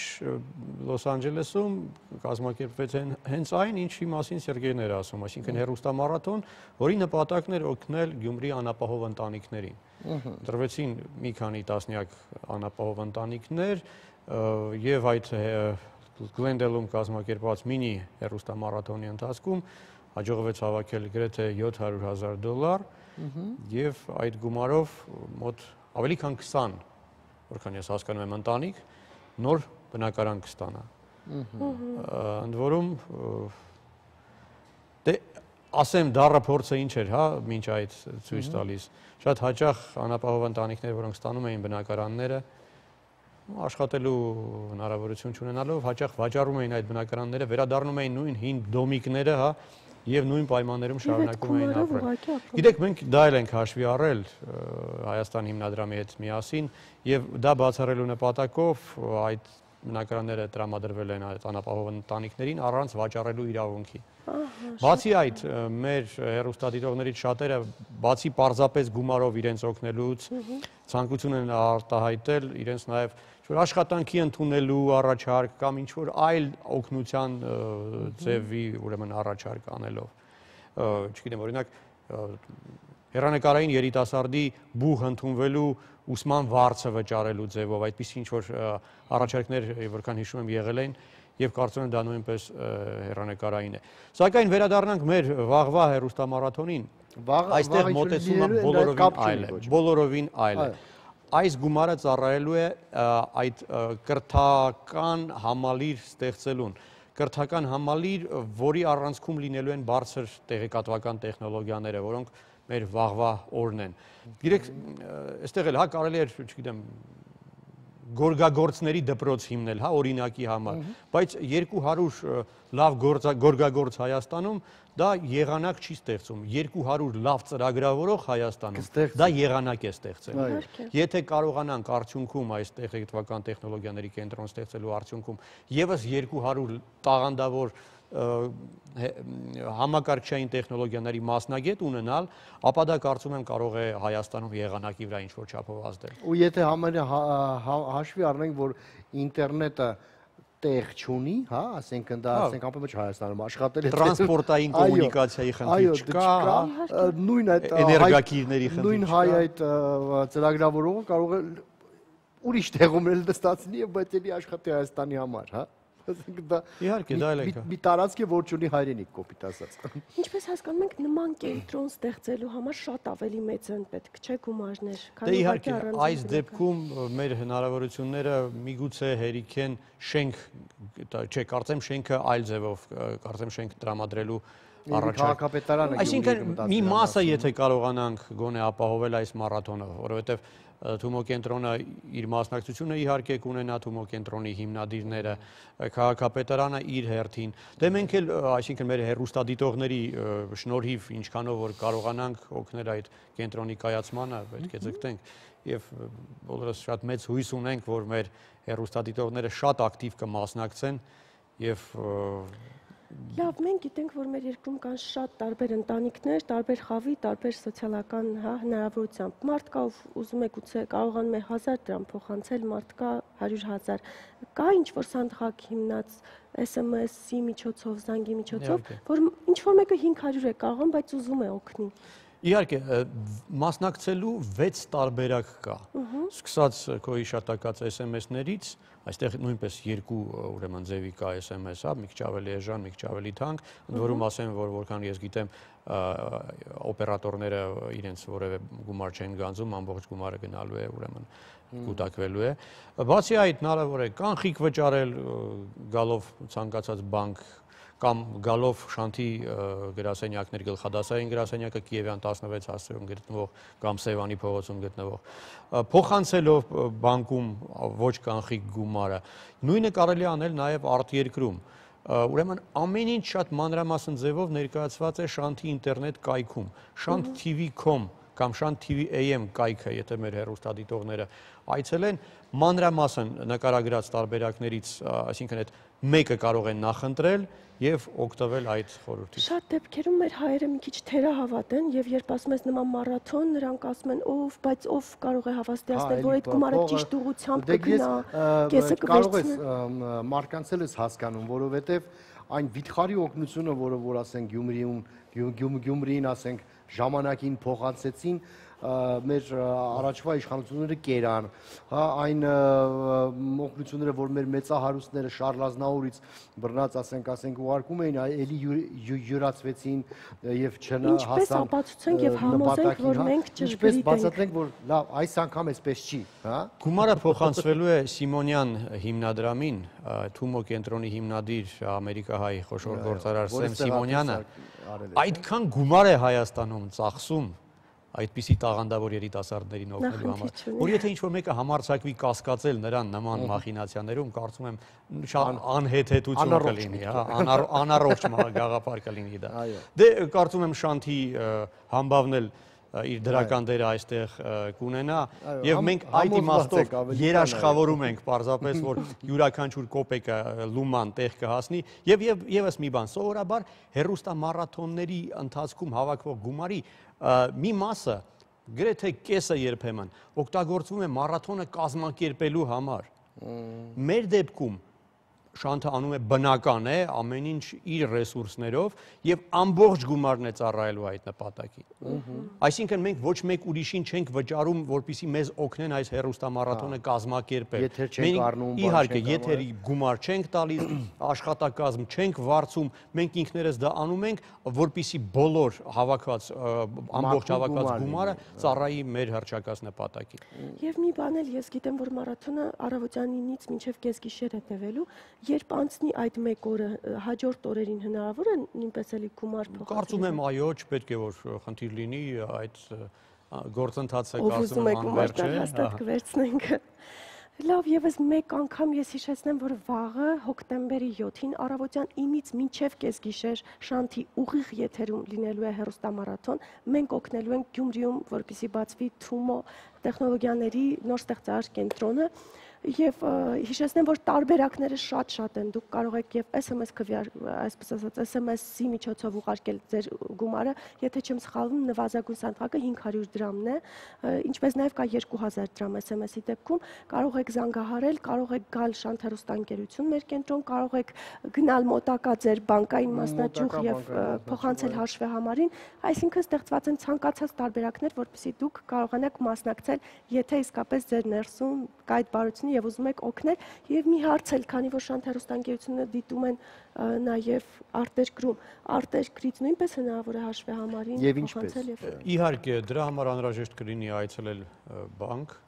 Լոս Անջելեսում կազմակերպվեց հենց այն, ինչի մասին Սերգեյն էր ասում, այսինքն հեռուստամարաթոն, որի նպատակն էր օգնել Գյումրի անապահով ընտանիքներին։ Ընտրվեցին մի քանի տասնյակ անապահով ընտանիքներ եւ այդ Գլենդելում կազմակերպված մինի հեռուստամարաթոնի ընթացքում հաջողվեց հավաքել գրեթե $700,000 եւ այդ գումարով մոտ ավելի քան 20, որքան ես հասկանում եմ, ընտանիք նոր բնակարան կստանա։ Ընդ որում դե ասեմ դառը փորձը ինչ էր, հա, մինչ այդ ցույց տալիս։ Շատ հաճախ անապահով ընտանիքներ, որոնք ստանում էին բնակարանները, աշխատելու հնարավորություն չունենալով հաճախ վաճառում էին այդ բնակարանները, վերադառնում էին նույն հին դոմիկները, հա, եւ նույն պայմաններում շարունակում էին ապրել։ Գիտեք, մենք դա էլ ենք հաշվի առել Հայաստան հիմնադրամի հետ միասին եւ դա բացառելու նպատակով այդ բնակարանները տրամադրվել են այդ անապահով ընտանիքներին առանց վաճառելու իրավունքի։ Բացի այդ, մեր հեռուստադիտողներից շատերը բացի պարզապես գումարով իրենց օգնելուց ցանկություն են արտահայտել իրենց նաև աշխատանքի ընդունելու առաջարկ կամ ինչ որ այլ օգնության ձևի ուրեմն առաջարկ անելով։ Չգիտեմ, օրինակ հեռանկարային երիտասարդի բուհ ընդունվելու ուսման վարձը վճարելու ձևով, այդպես ինչ որ առաջարկներ, որքան հիշում եմ, եղել են եւ կարծում եմ դա նույնպես հեռանկարային է։ Սակայն վերադառնանք մեր վաղվա հեռուստամարաթոնին։ Այստեղ մոտեցումը բոլորովին այլ է։ Այս գումարը ծառայելու է այդ կրթական համալիր ստեղծելուն։ Կրթական համալիր, որի առանցքում լինելու են բարձր տեղեկատվական տեխնոլոգիաները, որոնք մեր վաղվա օրն են։ Գիտեք, այստեղ էլ հա կարելի է, չգիտեմ, գորգագործների դպրոց հիմնել, հա, օրինակի համար, բայց 200 լավ գորգագործ Հայաստանում դա եղանակ չի ստեղծում, 200 լավ ծրագրավորող Հայաստանում դա եղանակ է ստեղծել։ Եթե կարողանանք արդյունքում այս տեղեկատվական տեխնոլոգիաների կենտրոն ստեղծելու արդյունքում եւս 200 տաղանդավոր համակարգչային տեխնոլոգիաների մասնագետ ունենալ, ապա դա կարծում եմ կարող է Հայաստանում եղանակի վրա ինչ-որ չափով ազդել։ Ու եթե հաշվի առնենք, որ ինտերնետը տեղ չունի, հա, ասենք դա ասենք ամբողջ Հայաստանում աշխատել է տրանսպորտային կոմունիկացիայի խնդիր չկա, նույն այդ էներգակիրների խնդիր չկա, նույն հայ այդ ծրագրավորողը կարող է ուրիշ տեղում էլ դստացնի եւ բայց էլի աշխատի Հայաստանի համար, հա։ Իհարկե, դա էլ է կա։ Մի տարածք է, որ չունի հայրենիք, կոպիտ ասած։ Ինչպես հասկանում ենք, նման կենտրոն ստեղծելու համար շատ ավելի մեծ են պետք, չէ՞ գումարներ։ Դե իհարկե, այս դեպքում մեր հնարավորությունները միգուցե հերիք են շենք, չէ, կարծեմ շենքը այլ ձևով, կարծեմ շենք տրամադրելու առաջարկ։ Այսինքն մի մասը եթե կարողանանք գոնե ապահովել այս մարաթոնը, որովհետև Թումո կենտրոնը իր մասնակցությունը իհարկե կունենա Թումո կենտրոնի հիմնադիրները, քաղաքապետարանը իր հերթին։ Դե մենք էլ, այսինքն մեր հեռուստադիտողների շնորհիվ ինչքանով որ կարողանանք օգնել այդ կենտրոնի կայացմանը, պետք է ձգտենք եւ բոլորս շատ մեծ հույս ունենք, որ մեր հեռուստադիտողները շատ ակտիվ կմասնակցեն եւ Լավ, մենք գիտենք, որ մեր երկրում կան շատ տարբեր ընտանիքներ, տարբեր խավի, տարբեր սոցիալական հնարավորությամբ։ Մարդ կա, ով ուզում է գուցե կարողանում է 1000 դրամ փոխանցել, մարդ կա 100,000։ Կա ինչ-որ սանդղակ հիմնած SMS-ի միջոցով, զանգի միջոցով, որ ինչ-որ մեկը 500 է կարողանում, բայց ուզում է օգնի։ Իհարկե, մասնակցելու 6 տարբերակ կա։ Սկսած քո հիշատակած SMS-ներից, այստեղ նույնպես 2 ուրեմն ձևի կա SMS, հա, մի քիչ ավելի էժան, մի քիչ ավելի թանկ, ընդ որում ասեմ, որ որքան ես գիտեմ, օպերատորները իրենց որևէ գումար չեն գանձում, ամբողջ գումարը գնալու է ուրեմն կուտակվելու է։ Բացի այդ, հնարավոր է կանխիկ վճարել գալով ցանկացած բանկ կամ գալով Շանթի գրասենյակներ, գլխադասային գրասենյակը Կիևյան 16 հասցեում գտնվող կամ Սևանի փողոցում գտնվող, փոխանցելով բանկում ոչ կանխիկ գումարը, նույնը կարելի անել նաև արտերկրում։ Ուրեմն ամեն ինչ շատ մանրամասն ձևով ներկայացված է Շանթի ինտերնետ կայքում, shant.tv.com կամ shant.tv.am կայքը, եթե մեր հեռուստադիտողները այցելեն, մանրամասն նկարագրած տարբերակներից, այսինքն այդ մեկը կարող են նախընտրել եւ օգտվել այդ խորհրդից։ Շատ դեպքերում մեր հայերը մի քիչ թերահավատ են եւ երբ ասում ես նման մարաթոն, նրանք ասում են ով, բայց ով կարող է հավաստիացնել, որ այդ գումարը ճիշտ ուղղությամբ կգնա, կեսը կարող ես մարկանցել ես հասկանում, որովհետեւ այն վիթխարի օգնությունը, որը որ ասենք Գյումրիին ասենք ժամանակին փոխանցեցին, մեր առաջվա իշխանությունները կերան, այն օգնությունները, որ մեր մեծահարուստները Շարլ Ազնավուրից բռնած ասենք ուղարկում էին, էլի յուրացվեցին եւ ինչպես ապացուցենք եւ համոզենք, որ մենք չգիտենք։ Ինչպես բացատրենք, որ լավ, այս անգամ էսպես չի, հա։ Գումարը փոխանցվելու է Սիմոնյան հիմնադրամին, Թումո կենտրոնի հիմնադիր ամերիկահայ խոշոր գործարար Սեմ Սիմոնյանը այդքան գումար է Հայաստանում ծախսում այդպիսի տաղանդավոր երիտասարդներին օգնելու համար, որ եթե ինչ-որ մեկը համարձակվի կասկածել նրան նման մախինացիաներում, կարծում եմ շատ անհեթեթություն կլինի, անառողջ գաղափար կլինի դա։ Դե կարծում եմ Շանթի համբավն էլ իր դրական դերը այստեղ կունենա եւ մենք այդ իմաստով երաշխավորում ենք պարզապես, որ յուրաքանչյուր կոպեկը լուման տեղ կհասնի եւ եւս մի բան, սովորաբար հերոստամարաթոնների ընթացքում հավաքվող գումարի մի մասը, գրեթե կեսը երբեմն, օգտագործվում է մարաթոնը կազմակերպելու համար։ Մեր դեպքում Շանթը անում է բնական է, ամեն ինչ իր ռեսուրսներով եւ ամբողջ գումարն է ծառայելու այդ նպատակին։ Այսինքն մենք ոչ մեկ ուրիշին չենք վճարում, որպեսզի մեզ օգնեն այս հերոստամարաթոնը կազմակերպել։ Իհարկե, եթերի գումար չենք տալիս, աշխատակազմ չենք վարձում, մենք ինքներս դա անում ենք, որպեսզի բոլոր հավաքված ամբողջ հավաքված գումարը ծառայի մեր հռչակած նպատակին։ Եվ մի բան էլ ես գիտեմ, որ մարաթոնը առավոտյան 9-ից մինչև կեսգիշեր է տևելու, երբ անցնի այդ մեկ օրը, հաջորդ օրերին հնարավոր է նույնպես էլի գումար փոխանցել։ Կարծում եմ այո, չպետք է որ խնդիր լինի, այդ գործընթացը կարծում եմ անվերջ է։ Հաստատ կվերցնենք։ Լավ, եւս մեկ անգամ ես հիշեցնեմ, որ վաղը հոկտեմբերի 7-ին առավոտյան 9-ից մինչև կեսգիշեր Շանթի ուղիղ եթերում լինելու է հեռուստամարաթոն, մենք օգնելու ենք Գյումրիում, որպեսզի բացվի Թումո տեխնոլոգիաների նոր ստեղծարար կենտրոնը Եվ հիշեցնեմ, որ տարբերակները շատ են, դուք կարող եք եւ SMS քվյար, այսպես ասած, SMS-ի միջոցով ուղարկել ձեր գումարը, եթե չեմ սխալվում, նվազագույն սանդղակը 500 դրամն է, ինչպես նաեւ կա 2000 դրամ SMS-ի դեպքում, կարող եք զանգահարել, կարող եք գալ Շանթ հեռուստաընկերություն մեր կենտրոն, կարող եք գնալ մոտակա ձեր բանկային մասնաճյուղ եւ փոխանցել հաշվեհամարին, այսինքն ստեղծված են ցանկացած տարբերակներ, որպեսզի դուք կարողանաք մասնակցել, եթե իսկապես ձեր ներսում կա այդ բարությունը եւ ուզում եք օգնել եւ մի հարց էլ, քանի որ Շանթ հեռուստաընկերությունը դիտում են նաեւ արտերկրից նույնպես հնարավոր է հաշվեհամարին փոխանցել եւ իհարկե դրա համար անհրաժեշտ կլինի այցելել բանկ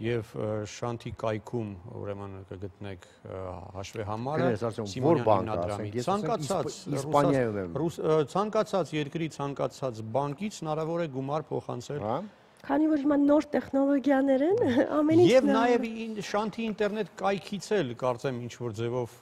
եւ Շանթի կայքում ուրեմն կգտնեք հաշվեհամարը որ բանկ ասենք ցանկացած երկրի ցանկացած բանկից հնարավոր է գումար փոխանցել Քանի որ հիմա նոր տեխնոլոգիաներ են, ամեն ինչ Եվ նաև Շանթի ինտերնետ կայքից էլ կարծեմ ինչ-որ ձևով,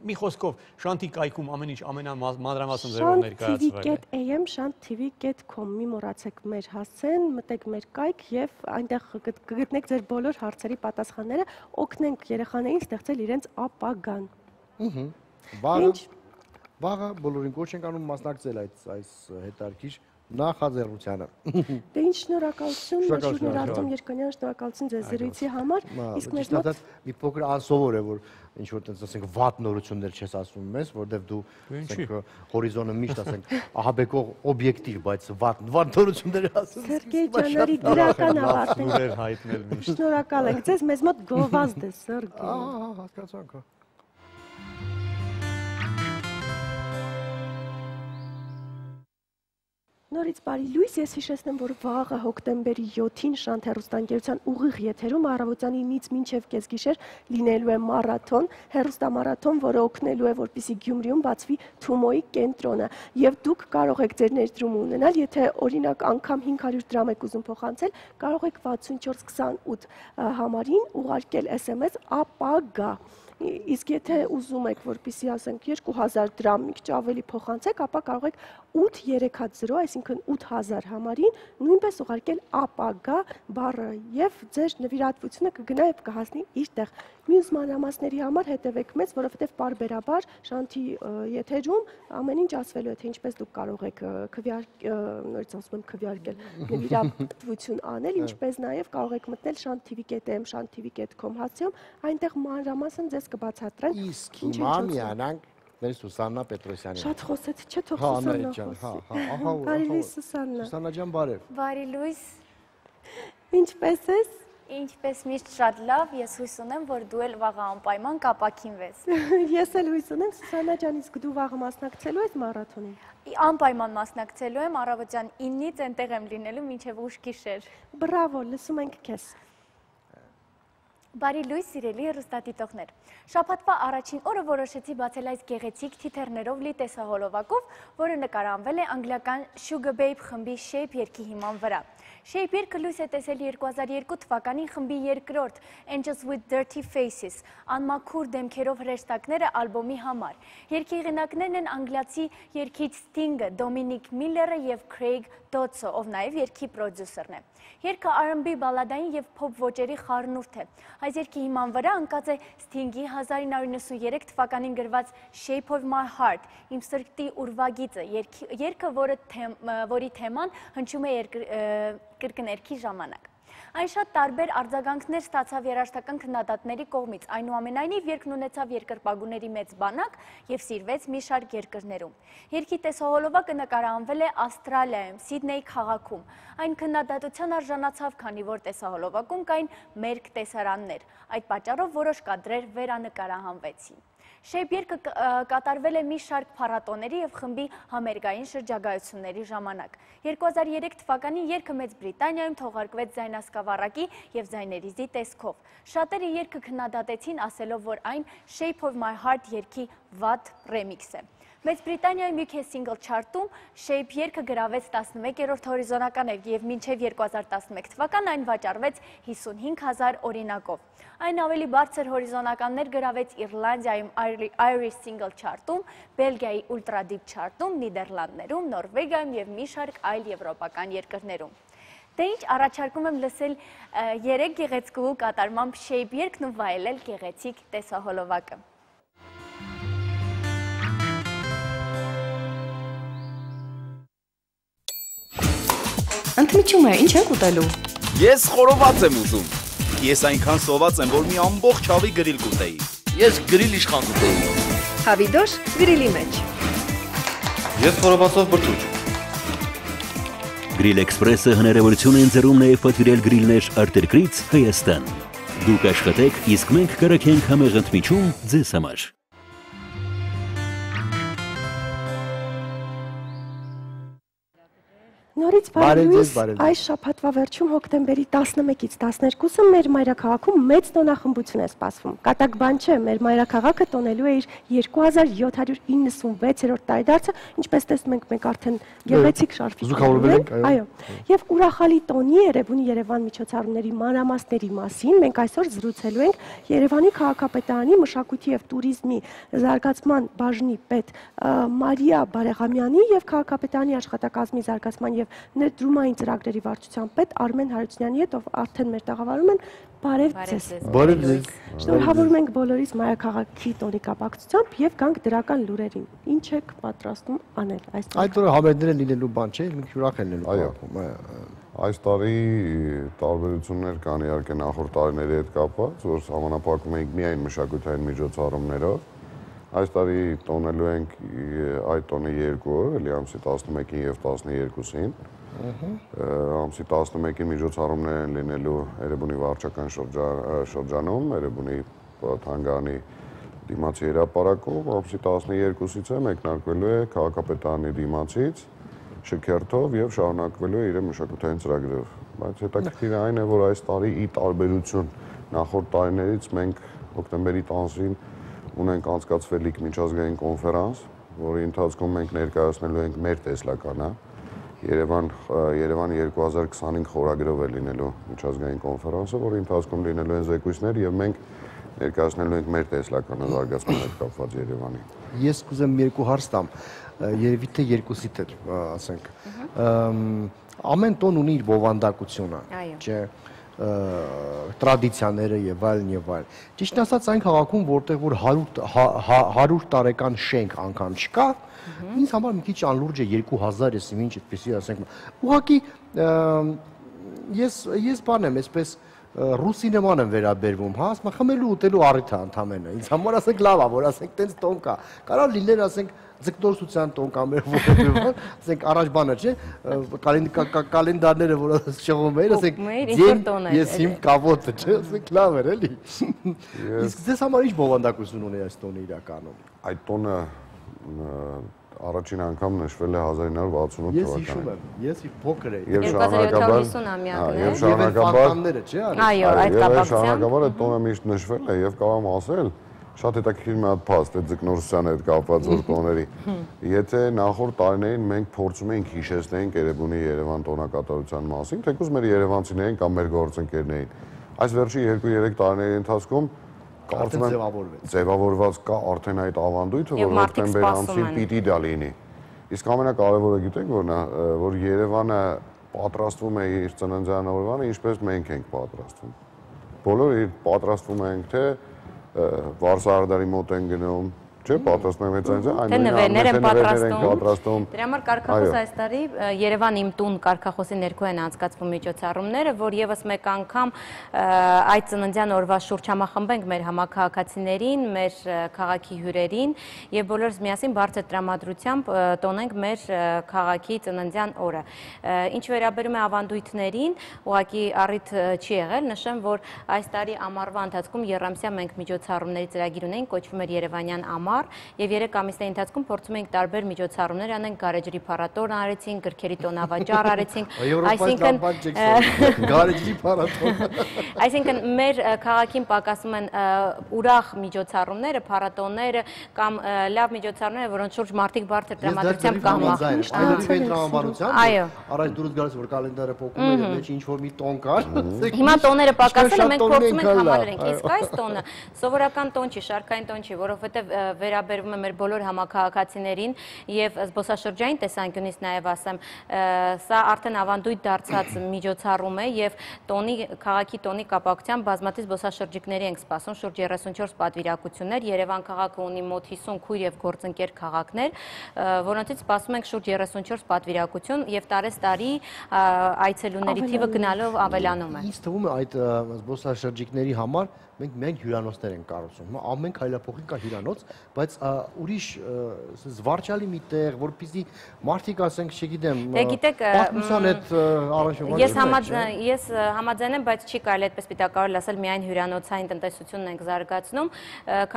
մի խոսքով Շանթի կայքում ամեն ինչ ամենամանրամասն ձևով ներկայացվել է։ shant.tv.am, shant.tv.com, մի մոռացեք մեր հասցեն, մտեք մեր կայք եւ այնտեղ կգտնեք ձեր բոլոր հարցերի պատասխանները, օգնենք երեխաներին ստեղծել իրենց ապագան։ Վաղը բոլորին կոչ ենք անում մասնակցել այս հետարքիր նախաձեռնությանը։ Դե ինչ շնորհակալություն, Շուրն Արտեմ Երկանյան, շնորհակալություն ձեզ զրույցի համար։ Իսկ մեզ մոտ մի փոքր անսովոր է, որ ինչ որ տենց ասենք վատ նորություններ չես ասում մեզ, որտեվ դու ասենք հորիզոնը միշտ ասենք ահաբեկող օբյեկտիվ, բայց վատ նորություններ ասում։ Սերգեյ ջանարի դրական ավարտենք։ Ուրեր հայտնել միշտ։ Շնորհակալ ենք ձեզ, մեզ մոտ գովազդ է, Սերգեյ։ Հասկացանք։ Նորից բարի լույս, ես հիշեցնեմ, որ վաղը հոկտեմբերի 7-ին Շանթ հեռուստաընկերության ուղիղ եթերում առավոտյան 9-ից մինչև կեսգիշեր լինելու է մարաթոն, հեռուստամարաթոն, որը օգնելու է, որպեսզի Գյումրիում բացվի Թումոյի կենտրոնը, եւ դուք կարող եք ձեր ներդրումը ունենալ, եթե օրինակ անգամ 500 դրամ եք ուզում փոխանցել, կարող եք 6428 համարին ուղարկել SMS ապագա։ Իսկ եթե ուզում եք, որպեսզի ասենք 2000 դրամ մի քիչ ավելի փոխանցեք, ապա կարող եք 830, այսինքն 8000 համարին նույնպես ուղարկել ապագա բառը եւ ձեր նվիրատվությունը կգնա եւ կհասնի իր տեղ։ Մյուս մանրամասների համար հետևեք մեզ, որովհետեւ պարբերաբար Շանթի եթերում ամեն ինչ ասվելու է, թե ինչպես դուք կարող եք նորից ասում եմ քվեարկել, նվիրատվություն անել, ինչպես նաեւ կարող եք մտնել shant.tv.am, shant.tv.com հասցեում, այնտեղ մանրամասն ձեզ կբացատրեն։ Իսկ հիմա միանանք մեր Սուսաննա Պետրոսյանին։ Շատ խոսեց, չէ՞ թող Սուսաննա խոսի։ Բարի լույս Սուսաննա։ Սուսաննա ջան, բարև։ Բարի լույս։ Ինչպես ես։ Ինչպես միշտ շատ լավ, ես հույս ունեմ, որ դու էլ վաղը անպայման կապակինվես։ Ես էլ հույս ունեմ, Սուսաննա ջան, իսկ դու վաղը մասնակցելու ես մարաթոնին։ Անպայման մասնակցելու եմ, առավոտյան 9-ից այնտեղ եմ լինելու մինչև ուշ գիշեր։ Բրավո, լսում ենք քեզ։ Բարի լույս, սիրելի հեռուստադիտողներ։ Շաբաթվա առաջին օրը որոշեցի բացել այս գեղեցիկ թիթեռներով լի տեսահոլովակով, որը նկարահանվել է անգլիական Sugar Babe խմբի Shape երգի հիման վրա։ Shape երգը լույս է տեսել 2002 թվականին խմբի երկրորդ Angels with Dirty Faces անմաքուր դեմքերով հրեշտակները ալբոմի համար։ Երգի հեղինակներն են անգլիացի երգիչ Sting-ը, Dominic Miller-ը եւ Craig Dodson, ով նաեւ երգի պրոդյուսերն է։ Երգը R&B բալադային եւ փոփ ոճերի խառնուրդ է։ Այս երգի հիման վրա ընկած է Sting-ի 1993 թվականին գրված Shape of My Heart, իմ սրտի ուրվագիծը, երգը, որի թեման հնչում է կրկներքի ժամանակ։ Այն շատ տարբեր արձագանքներ ստացավ երաժշտական քննադատների կողմից, այնուամենայնիվ երգն ունեցավ երկրպագուների մեծ բանակ եւ սիրվեց մի շարք երկրներում։ Երգի տեսահոլովակը նկարահանվել է Ավստրալիայում, Սիդնեյի քաղաքում։ Այն քննադատության արժանացավ, քանի որ տեսահոլովակում կային մերկ տեսարաններ։ Այդ պատճառով որոշ կադրեր վերանկարահանվեցին։ Shape երգը կատարվել է մի շարք փառատոների եւ խմբի համերգային շրջագայությունների ժամանակ։ 2003 թվականին երգը Մեծ Բրիտանիայում թողարկվեց ձայնասկավառակի եւ ձայներիզի տեսքով։ Շատերը երգը քննադատեցին, ասելով, որ այն Shape of My Heart երգի վատ ռեմիքս է։ Մեծ Բրիտանիայում UK Single Chart-ում Shape երգը գրավեց 11-րդ հորիզոնականը եւ մինչեւ 2011 թվական այն վաճառվեց 55,000 օրինակով։ Այն ավելի բարձր հորիզոնականներ գրավեց Իռլանդիայում Irish Single Chart-ում, Բելգիայի Ultra Deep Chart-ում, Նիդերլանդներում, Նորվեգիայում եւ մի շարք այլ եվրոպական երկրներում։ Դե ինչ, առաջարկում եմ լսել 3 գեղեցկուհու կատարմամբ Shape երգն ու վայելել գեղեցիկ տեսահոլովակը։ Ընդմիջում է, ինչ եք ուտելու։ Ես խորոված եմ ուզում։ Ես այնքան սոված եմ, որ մի ամբողջ հավի գրիլ կուտեի։ Ես գրիլ իշխան կուտեի։ Հավիդոշ գրիլի մեջ։ Ես խորովածով բրդուճ։ Գրիլ Էքսպրեսը հնարավորություն է ընձեռում նաև պատվիրել գրիլներ արտերկրից Հայաստան։ Դուք աշխատեք, իսկ մենք կրակենք համեղ ընդմիջում ձեզ համար։ Նորից բարի լույս, այս շաբաթվա վերջում հոկտեմբերի 11-ից 12-ը մեր մայրաքաղաքում մեծ տոնախմբություն է սպասվում։ Կատակ բան չէ, մեր մայրաքաղաքը տոնելու է իր 2796-րդ տարեդարձը, ինչպես տեսնում ենք, մենք արդեն գեղեցիկ շարֆիկներ ենք, այո։ Եվ ուրախալի տոնի Երևանի Երևան միջոցառումների մանրամասների մասին մենք այսօր զրուցելու ենք Երևանի քաղաքապետարանի մշակույթի եւ տուրիզմի զարգացման բաժնի պետ Մարիա Բարեղամյանի եւ քաղաքապետարանի աշխատակազմի զարգացման եւ ներդրումային ծրագրերի վարչության պետ Արմեն Հարությունյանի հետ, ով արդեն մեր տաղավարում են, բարև ձեզ։ Բարև ձեզ։ Շնորհավորում ենք բոլորիս մայրաքաղաքի տոնի կապակցությամբ եւ գանք դրական լուրերին։ Ինչ եք պատրաստում անել այս տարի։ Այդ օրը համերգները լինելու բան չէ, մենք ուրախ ենք լինելու։ Այո։ Այս տարի տարբերություններ կան իհարկե նախորդ տարիների հետ կապված, որ համանապակում ենք միայն մշակութային միջոցառումներով։ Այս տարի տոնելու ենք այդ տոնի 2 օր, էլի ամսի 11-ին եւ 12-ին։ Ամսի 11-ին միջոցառումներ են լինելու Էրեբունի վարչական շրջանում, Էրեբունի թանգարանի դիմացի հրապարակում, ամսի 12-ից մեկնարկվելու է քաղաքապետարանի դիմացից շքերթով եւ շարունակվելու է իր մշակութային ծրագրերով։ Բայց հետաքրքիրը այն է, որ այս տարի ի տարբերություն նախորդ տարիներից մենք հոկտեմբերի 10-ին ունենք անցկացվելիք միջազգային կոնֆերանս, որի ընթացքում մենք ներկայացնելու ենք մեր տեսլականը։ Երևան 2025 խորագրով է լինելու միջազգային կոնֆերանսը, որի ընթացքում լինելու են զեկույցներ եւ մենք ներկայացնելու ենք մեր տեսլականը զարգացման հետ կապված Երևանի։ Ես կուզեմ երկու հարց տամ, երևի թե երկուսիդ էլ ասենք։ Ամեն տոն ունի իր բովանդակությունը, չէ՞, տրադիցիաները եւ այլն։ Ճիշտ ասած այն քաղաքում, որտեղ որ 100 տարեկան շենք անգամ չկա, ինձ համար մի քիչ անլուրջ է 2000 էս ինչ այդպեսի ասենք։ Ուղղակի ես բան եմ, այսպես ռուսի նման եմ վերաբերվում, հա, ասում խմելու ուտելու առիթ է ընդամենը։ Ինձ համար ասենք լավ է, որ ասենք տենց տոն կա։ Կարող լիներ ասենք ձգտորսության տոն կամ որևէ, ասենք առաջ բանը, չէ, կալենդարները, որ շողում էին, ասենք ես իմ կավոտը, չէ, ասենք լավ էր, էլի։ Իսկ ձեզ համար ինչ բովանդակություն ունի այս տոնը իրականում։ Այդ տոնը առաջին անգամ նշվել է 1968 թվականին։ Ես հիշում եմ, ես փոքր էի։ Եվ շարունակաբար այդ տոնը միշտ նշվել է եւ կարող եմ ասել, շատ հետաքրքիր մի հատ փաստ է ձկնորսության հետ կապված որ տոների։ Եթե նախորդ տարիներին մենք փորձում էինք հիշեցնենք Էրեբունի Երևան տոնակատարության մասին, թեկուզ մեր երևանցիներին կամ մեր գործընկերներին, այս վերջի 2-3 տարիների ընթացքում կարծում եմ ձևավորված կա արդեն այդ ավանդույթը, որ հոկտեմբեր ամսին պիտի դա լինի։ Իսկ ամենակարևորը գիտեք որն է, որ Երևանը պատրաստվում է իր ծննդյան օրվանը, ինչպես մենք ենք պատրաստվում։ Բոլորը պատրաստվում ենք թե Վարսահարդարի մոտ են գնում, չէ, պատրաստում եմ թե նվերներ են պատրաստում։ Դրա համար կարգախոս այս տարի Երևան իմ տուն կարգախոսի ներքո են անցկացվում միջոցառումները, որ եւս մեկ անգամ այդ ծննդյան օրվա շուրջ համախմբենք մեր համաքաղաքացիներին, մեր քաղաքի հյուրերին եւ բոլորս միասին բարձր տրամադրությամբ տոնենք մեր քաղաքի ծննդյան օրը։ Ինչ վերաբերում է ավանդույթներին, ուղղակի առիթ չի եղել, նշեմ, որ այս տարի ամառվա ընթացքում եռամսյա մենք միջոցառումների ծրագիր ունենք, կոչվում էր Երևանյան ամառ, եւ 3 ամիսների ընթացքում փորձում ենք տարբեր միջոցառումներ անենք, գարեջրի փառատոն արեցինք, գրքերի տոնավաճառ արեցինք, այսինքն մեր քաղաքին պակասում են ուրախ միջոցառումները, փառատոնները կամ լավ միջոցառումները, որոնց շուրջ մարդիկ բարձր տրամադրությամբ կհամախմբվեն։ Այո, առաջ դուրս գալիս որ կալենդարը փոխում էր, մեջ ինչ որ մի տոն կար։ Հիմա տոները պակասել են, մենք փորձում ենք համալրենք։ Իսկ այս տոնը սովորական տոն չի, շարքային տոն չի, որովհետեւ վերաբերվում է մեր բոլոր համաքաղաքացիներին եւ զբոսաշրջային տեսանկյունից նաեւ ասեմ, սա արդեն ավանդույթ դարձած միջոցառում է եւ քաղաքի տոնի կապակցությամբ բազմաթիվ զբոսաշրջիկների ենք սպասում, շուրջ 34 պատվիրակություններ, Երևան քաղաքը ունի մոտ 50 քույր եւ գործընկեր քաղաքներ, որոնցից սպասում ենք շուրջ 34 պատվիրակություն եւ տարեստարի այցելուների թիվը գնալով ավելանում է։ Ինձ թվում է այդ զբոսաշրջիկների համար մենք հյուրանոցներ ենք կառուցում։ Ամեն քայլափոխին կա հյուրանոց, բայց ուրիշ զվարճալի մի տեղ, որպեսզի մարդիկ ասենք, չգիտեմ, պատմության հետ առնչվում։ Ես համաձայն եմ, բայց չի կարելի այդպես պիտակարել ասել միայն հյուրանոցային տնտեսությունն ենք զարգացնում,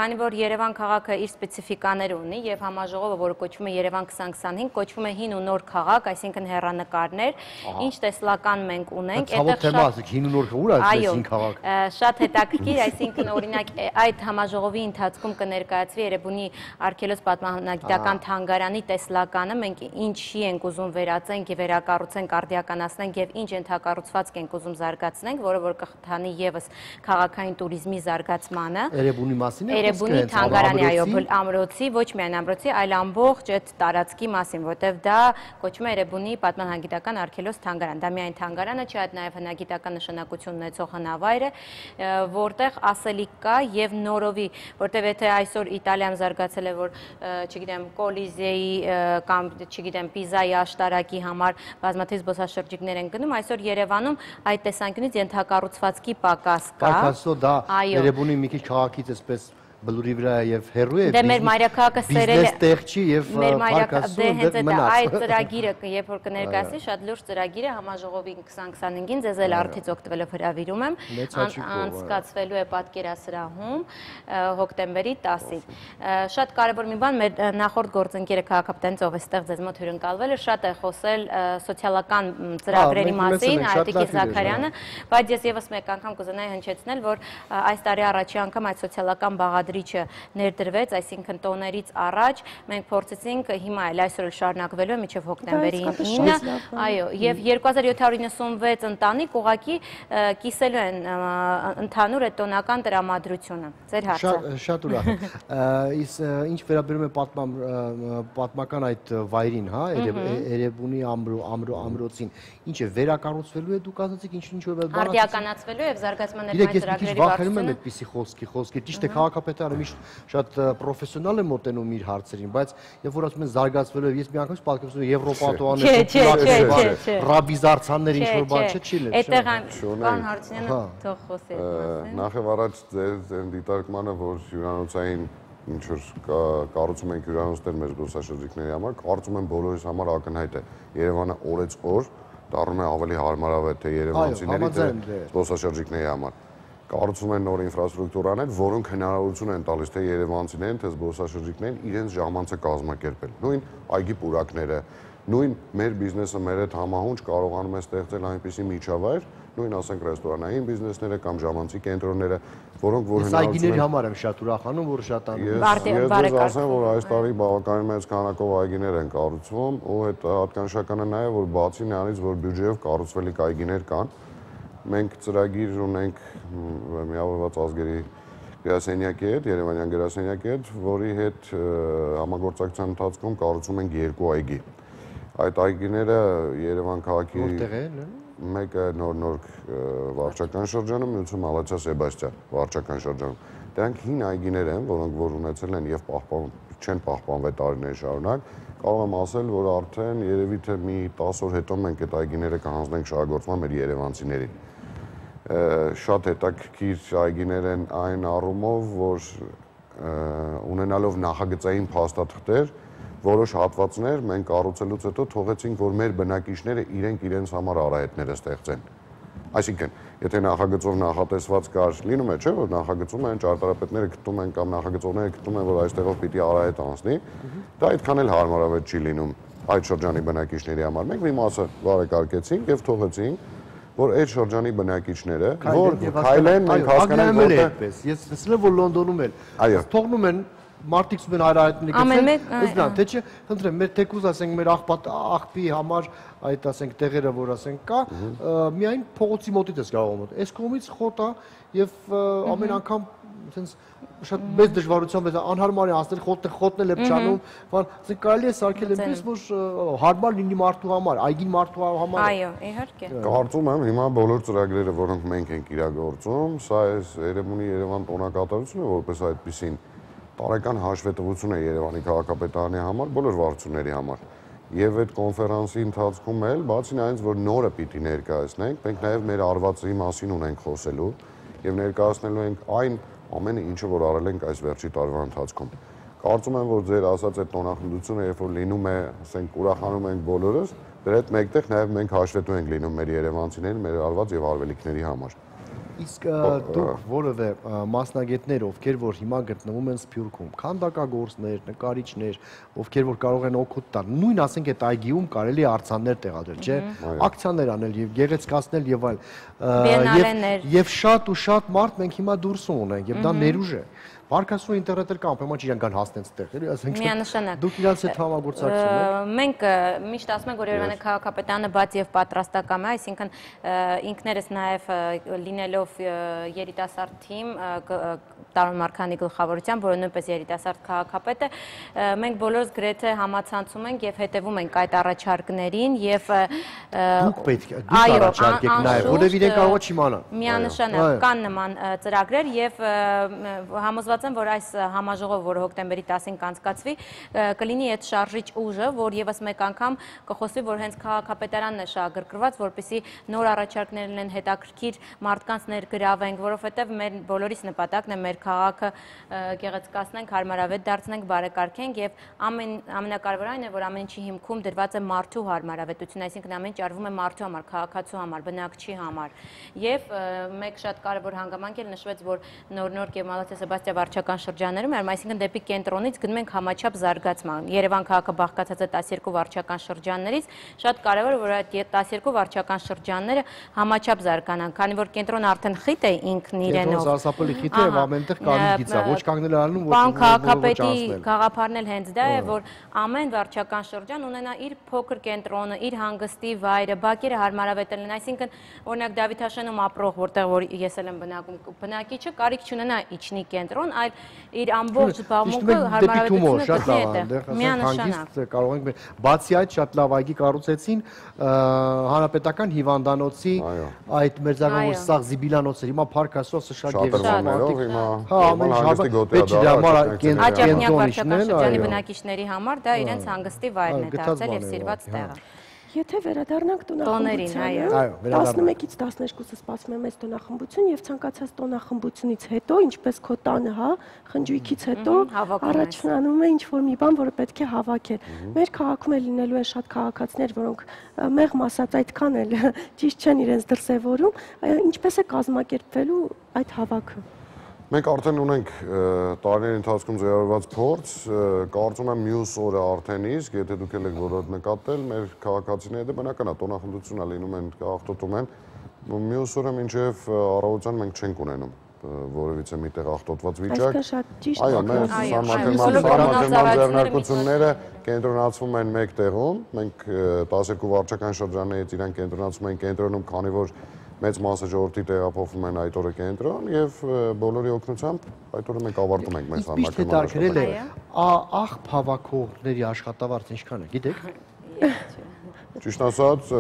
քանի որ Երևան քաղաքը իր սպეციფիկաներ ունի եւ համաժողովը, որը կոչվում է Երևան 2025, կոչվում է հին ու նոր քաղաք, այսինքն հեռանկարներ, ինչ տեսլական մենք ունենք, այդտեղ շատ հին ու նոր ուր է այս հին քաղաք։ Շատ հետաքրքիր, այսինքն օրինակ այդ համաժողովի ընթացքում կներկայացվի Երևանի արգելոց պատմահնագիտական թանգարանի տեսլականը, մենք ինչի ենք ուզում վերածենք եւ վերակառուցենք, արդիականացնենք եւ ինչ ենթակառուցվածք ենք ուզում զարգացնենք, որը որ կխթանի եւս քաղաքային туриզմի զարգացմանը։ Երևանի մասին է Երևանի թանգարանի, այո, ամրոցի, ոչ միայն ամրոցի, այլ ամբողջ այդ տարածքի մասին, որտեղ դա կոչվում է Երևանի պատմահնագիտական արգելոց թանգարան։ Դա միայն թանգարանը չէ, այդ նաեւ հնագիտական նշանակություն ունեցող հնավայր է, որտեղ ասելիք կա եւ նորովի, որտեղ եթե այսօր Իտալիան զարգացել է, որ չգիտեմ, Կոլիզեի կամ չգիտեմ, Պիզայի աշտարակի համար բազմաթիվ զբոսաշրջիկներ են գնում, այսօր Երևանում այդ տեսանկյունից ենթակառուցվածքի պակաս կա։ Պակասո դա Երևանի մի քիչ քաղաքից էսպես բլուրի վրա եւ հերու է։ Դե մեր մայրաքաղաքը սերել է։ Բիզնես տեղ չի եւ պարկասում դե մնաց։ Այդ ծրագիրը, երբ որ կներկայացվի, շատ լուրջ ծրագիր է համաժողովի 2025-ին, ձեզ էլ արդից օգտվելով հրավիրում եմ, անցկացվելու է պատկերասրահում հոկտեմբերի 10-ին։ Շատ կարևոր մի բան, մեր նախորդ գործընկերը քաղաքապետարան ով էստեղ ձեզ մոտ հյուրընկալվել է, շատ է խոսել սոցիալական ծրագրերի մասին, Այտիկի Զաքարյանը, բայց ես եւս մեկ անգամ կուզենայի հնչեցնել, որ այս տարի առաջի անգամ այդ սոցիալական բաղադրիչը ներդրվեց, այսինքն տոներից առաջ մենք փորձեցինք, հիմա էլ այսօր էլ շարունակվելու է մինչև հոկտեմբերի 9, այո, եւ 2796 ընտանիք ուղղակի կիսելու են ընդհանուր այդ տոնական տրամադրությունը։ Ձեր հարցը։ Շատ ուրախ եմ։ Ինչ վերաբերում է պատմական այդ վայրին, հա, Երևանի ամրոցին, ինչ է վերակառուցվելու է, դուք ասացիք ինչ-որ բան։ Արդիականացվելու եւ զարգացման ներկայացրագրերի վարչությունը։ Վախենում եմ այդպիսի խոսքի, ճիշտ է, քաղաքապետարանը միշտ շատ պրոֆեսիոնալ է մոտենում իր հարցերին, բայց երբ որ ասում են զարգացվելու, ես մի անգամ պատկերացնում եմ Եվրոպատոաներ, ռաբիզարցաններ ինչ-որ բան չի լինել։ Այդտեղ կան Հարությունյանը թող խոսի։ Նախ եւ առաջ ձեր դիտարկմանը, որ հյուրանոցային ինչ-որ կառուցում ենք հյուրանոցներ մեր զբոսաշրջիկների համար, կարծում եմ բոլորիս համար ակնհայտ է։ Երևանը օրից օր դառնում է ավելի հարմարավետ թե երևանցիների, թե զբոսաշրջիկների համար։ Կառուցում են նոր ինֆրաստրուկտուրաներ, որոնք հնարավորություն են տալիս թե երևանցիներին, թե զբոսաշրջիկներին իրենց ժամանցը կազմակերպել։ Նույն այգի պուրակները, նույն մեր բիզնեսը մեր հետ համահունչ կարողանում է ստեղծել այնպիսի միջավայր, նույն ասենք ռեստորանային բիզնեսները կամ ժամանցի կենտրոնները, որոնք որ հնարավորություն են։ Այգիների համար եմ շատ ուրախանում, որ շատանում։ Ես ասեմ, որ այս տարի բավականին մեծ քանակով այգիներ են կառուցվում, ու այդ հատկանշականը նա է, որ բացի նրանից, որ բյուջեով կառուցվելիք այգիներ կան, մենք ծրագիր ունենք միավորված ազգերի գրասենյակի հետ, Երևանյան գրասենյակի հետ, որի հետ համագործակցության ընթացքում կառուցում ենք 2 այգի։ Այդ այգիները Երևան քաղաքի որտեղ են։ Մեկը Նոր վարչական շրջանում, մյուսը Մալացիա Սեբաստիան վարչական շրջանում։ Դրանք հին այգիներ են, որոնք որ ունեցել են եւ չեն պահպանվել տարիներ շարունակ։ Կարող եմ ասել, որ արդեն երևի թե մի 10 օր հետո մենք այդ այգիները կհանձնենք շահագործման մեր երևանցիներին։ Շատ հետաքրքիր այգիներ են այն առումով, որ ունենալով նախագծային փաստաթղթեր, որոշ հատվածներ մենք կառուցելուց հետո թողեցինք, որ մեր բնակիչները իրենց համար արահետները ստեղծեն։ Այսինքն, եթե նախագծով նախատեսված կար, լինում է, չէ՞, որ նախագծում են ճարտարապետները գտնում են կամ նախագծողները գտնում են, որ այստեղով պիտի արահետ անցնի, դա այդքան էլ հարմարավետ չի լինում այդ շրջանի բնակիչների համար։ Մենք մի մասը բարեկարգեցինք եւ թողեցինք, որ այդ շրջանի բնակիչները, որ քայլեն, մենք հասկանանք, որ այդպես։ Ես տեսել եմ, որ Լոնդոնում էլ թողնում են մարդիկ ուզում են հայրահայտներ գցել, թե չէ, խնդրեմ, մեր թեկուզ ասենք մեր աղբի համար այդ ասենք տեղերը, որ ասենք կա, միայն փողոցի մոտից ես կարող մոտ։ Այս կողմից խոտ է եւ ամեն անգամ sense շատ մեծ դժվարությամբ է անհարմար է անցնել, խոտն էլ է փչանում, բան, ասենք կարելի է սարքել այնպես, որ հարմար լինի մարդու համար, այգին մարդու համար։ Այո, իհարկե։ Կարծում եմ հիմա բոլոր ծրագրերը, որոնք մենք ենք իրագործում, սա է Երևան տոնակատարությունը, որպես այդպեսին տարեկան հաշվետվություն է Երևանի քաղաքապետարանի համար, բոլոր վարչությունների համար։ Եվ այդ կոնֆերանսի ընթացքում էլ, բացի նրանից, որ նորը պիտի ներկայացնենք, մենք նաև մեր արվածի մասին ունենք խոսելու եւ ներկայացնելու ենք այն ամենը, ինչը որ արել ենք այս վերջի տարվա ընթացքում։ Կարծում եմ, որ ձեր ասած այդ տոնախմդությունը, երբ որ լինում է, ասենք, ուրախանում ենք բոլորս, դրա հետ մեկտեղ նաև մենք հաշվետու ենք լինում մեր երևանցիներին, մեր արված եւ արվելիքների համար։ Իսկ դուք որևէ մասնագետներ, ովքեր որ հիմա գտնվում են Սփյուռքում, քանդակագործներ, նկարիչներ, ովքեր որ կարող են օգուտ տալ, նույն ասենք այդ այգիում կարելի է արձաններ տեղադրել, չէ՞, ակցիաներ անել եւ գեղեցկացնել եւ այլ, եւ շատ ու շատ մարդ մենք հիմա դուրսում ունենք եւ դա ներուժ է։ Պարկասու ինտերնետը կան, ուրեմն իրենք կան հասնեն ստեղ, էլի, ասենք դուք իրանց հետ համագործակցում եք։ Մենք միշտ ասում ենք, որ Երևանի քաղաքապետարանը բաց եւ պատրաստական է, այսինքն ինքներս նաեւ լինելով երիտասարդ թիմ Տարոն Մարկանի գլխավորությամբ, որը նույնպես երիտասարդ քաղաքապետ է, մենք բոլորս գրեթե համացանցում ենք եւ հետեւում ենք այդ առաջարկներին եւ դուք պետք է դուք առաջարկեք նաեւ, որովհետեւ իրենք կարող է չիմանան։ Միանշանակ կան նման ծրագրեր եւ համոզված եմ, որ այս համաժողովը, որը հոկտեմբերի 10-ին կանցկացվի, կլինի այդ շարժիչ ուժը, որ եւս մեկ անգամ կխոսվի, որ հենց քաղաքապետարանն է շահագրգռված, որպեսզի նոր առաջարկներ լինեն, հետաքրքիր մարդկանց ներգրավենք, որովհետեւ մեր բոլորիս նպատակն է մեր քաղաքը գեղեցկացնենք, հարմարավետ դարձնենք, բարեկարգենք եւ ամենակարևորը այն է, որ ամեն ինչի հիմքում դրված է մարդու հարմարավետություն, այսինքն ամեն ինչ արվում է մարդու համար, քաղաքացու համար, բնակչի համար։ Եվ մեկ շատ կարևոր հանգամանք էլ նշվեց, որ նոր-նոր եւ Մալաթիա Սեբաստիա վարչական շրջաններում, այսինքն դեպի կենտրոնից գնում ենք համաչափ զարգացման։ Երևան քաղաքը բաղկացած է 12 վարչական շրջաններից, շատ կարևոր է, որ այդ 12 վարչական շրջանները համաչափ զարգանան, քանի որ կենտրոնը արդեն խիտ է ինքն իրենով։ Կենտրոնը սարսափելի խիտ է, ամենտեղ կարմիր գիծ է, ոչ կանգնել առնում, ոչ Պարոն քաղաքապետի գաղափարն էլ հենց դա է, որ ամեն վարչական շրջան ունենա իր փոքր կենտրոնը, իր հանգստի վայրը, բակերը հարմարավետ լինեն, այսինքն օրինակ Դավիթաշենում ապրող, որտեղ որ ես էլ եմ բնակում, բնակիչը կարիք չունենա իջնի կենտրոն, այլ իր ամբողջ զբաղմունքը հարմարավետությունը գտնի այդտեղ։ Միանշանակ կարող ենք բացի այդ շատ լավ այգի կառուցեցին հանրապետական հիվանդանոցի այդ մերձակայքում սաղ զիբիլանոցը, հիմա փառք Աստծո, շատ շրջանի բնակիչների համար դա իրենց հանգստի վայրն է դարձել եւ սիրված տեղը։ Եթե վերադառնանք տոնախմբությանը, 11-ից 12-ը սպասվում է մեծ տոնախմբություն եւ ցանկացած տոնախմբությունից հետո, ինչպես քո տանը, հա, խնջույքից հետո առաջնանում է ինչ-որ մի բան, որը պետք է հավաքել։ Մեր քաղաքում է լինելու են շատ քաղաքացիներ, որոնք մեղմ ասած այդքան էլ ճիշտ չեն իրենց դրսևորում, ինչպես է կազմակերպվելու այդ հավաքը։ Մենք արդեն ունենք տարիների ընթացքում ձևավորված փորձ, կարծում եմ մյուս օրը արդեն իսկ, եթե դուք եք որոդ նկատել, մեր քաղաքացիները բնական է տոնախմբությունն լինում են, աղտոտում են, մյուս օրը մինչև առավոտյան մենք չենք ունենում որևիցե միտեղ աղտոտված վիճակ։ Այո, մեր սահմանադրման ձեռնարկությունները կենտրոնացվում են մեկ տեղում, մենք 12 վարչական շրջաններից իրենք կենտրոնացվում են կենտրոնում, քանի որ մեծ մասը ժողովրդի տեղափոխվում են այդ օրը կենտրոն եւ բոլորի օգնությամբ այդ օրը մենք ավարտում ենք մեր համակարգը։ Աղբ հավաքողների աշխատավարձը ինչքան է, գիտեք։ Ճիշտ ասած,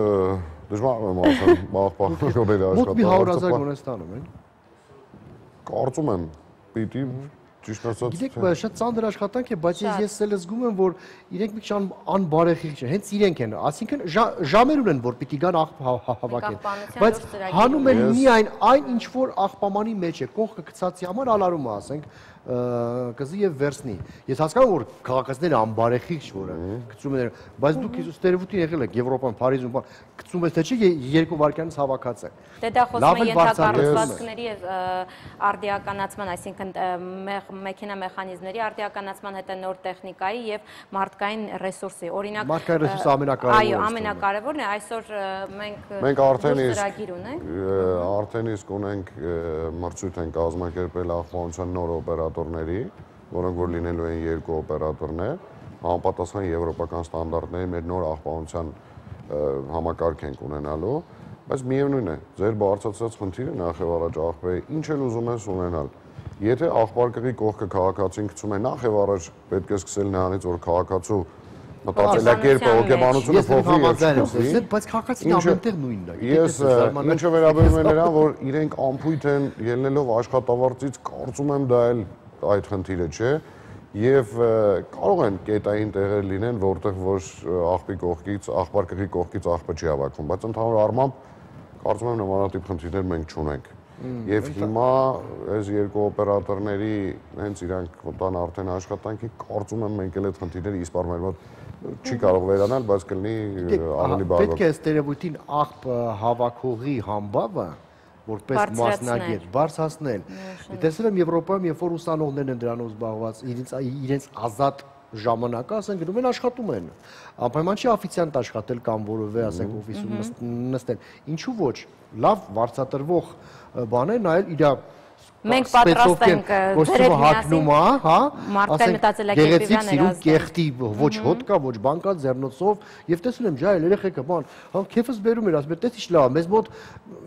դժվար եմ ասել, աղբահողների աշխատավարձը։ Մոտ մի 100,000 գոնե ստանում են։ Կարծում եմ, պիտի ճիշտ ասած։ Գիտեք, շատ ծանր աշխատանք է, բայց ես էլ զգում եմ, որ իրենք մի քիչ անբարեխիղճ են, հենց իրենք են, այսինքն ժամեր ունեն, որ պիտի գան աղբ հավաքեն, բայց հանում են միայն այն, ինչ որ աղբամանի մեջ է, կողքը գցածի համար ալարումը, ասենք, կզի եւ վերցնի։ Ես հասկանում որ քաղաքացիները անբարեխիղճ որ գցում են, բայց դուք ստերեոտիպ եղել եք Եվրոպան, Փարիզում, գցում եք թե չի 2 վայրկյանից հավաքած է։ Դե դա խոսում է ենթակառուցվածքների եւ արդիականացման, այսինքն մեքենա մեխանիզմների արդիականացման, հետո նոր տեխնիկայի եւ մարդկային ռեսուրսի։ Օրինակ մարդկային ռեսուրսը ամենակարևորը։ Այո, ամենակարևորն է, այսօր մենք արդեն իսկ ունենք մրցույթ են կազմակերպել աղբանության նոր օպերատորների, որոնք որ լինելու են 2 օպերատորներ, համապատասխան եվրոպական ստանդարտների մեր նոր աղբանության համակարգ ենք ունենալու, բայց միևնույն է, ձեր բարձրացած խնդիրը նախ եւ առաջ աղբերի, ինչ էլ ուզում ես ունենալ։ Եթե աղբարկղի կողքը քաղաքացին գցում է նախ եւ առաջ պետք է սկսել նրանից, որ քաղաքացու մտածելակերպը, հոգեբանությունը փոխվի, բայց քաղաքացին ամենտեղ նույնն է։ Ես ինչը վերաբերում է նրան, որ իրենք անփույթ են ելնելով աշխատավարձից, կարծում եմ դա էլ այդ խնդիրը չէ, եւ կարող են կետային տեղեր լինեն, որտեղ որ աղբի կողքից, աղբարկղի կողքից աղբը չի հավաքվում, բայց ընդհանուր առմամբ կարծում եմ նմանատիպ խնդիրներ մենք չունենք։ Եվ հիմա այս 2 օպերատորների հենց իրանք տան արդեն աշխատանքի, կարծում եմ մենք էլ այդ խնդիրները իսպար մեր մոտ չի կարող վերանալ, բայց կլինի ավելի բարդ։ Պետք է ստերեոտիպին աղբ հավաքողի համբավը որպես մասնագետ, բարձրացնել։ Տեսել եմ Եվրոպայում, երբ որ ուսանողներն են դրանով զբաղված, իրենց ազատ ժամանակը, ասենք, գնում են աշխատում են։ Անպայման չի օֆիցիանտ աշխատել կամ որևէ, ասենք, օֆիսում նստել։ Ինչու ոչ, լավ վարձատրվող բան է, նայել իր մենք պատրաստ ենք կոստյումը հագնում, հա, մարդկային մտածելակերպի գեղեցիկ սիրուն կեղտի, ոչ հոտ կա, ոչ բան կա, ձեռնոցով, եւ տեսնում եմ ջայել երեխեքը, բան, հա, քեֆս բերում էր, ասում եմ, տես ինչ լավ, մեզ մոտ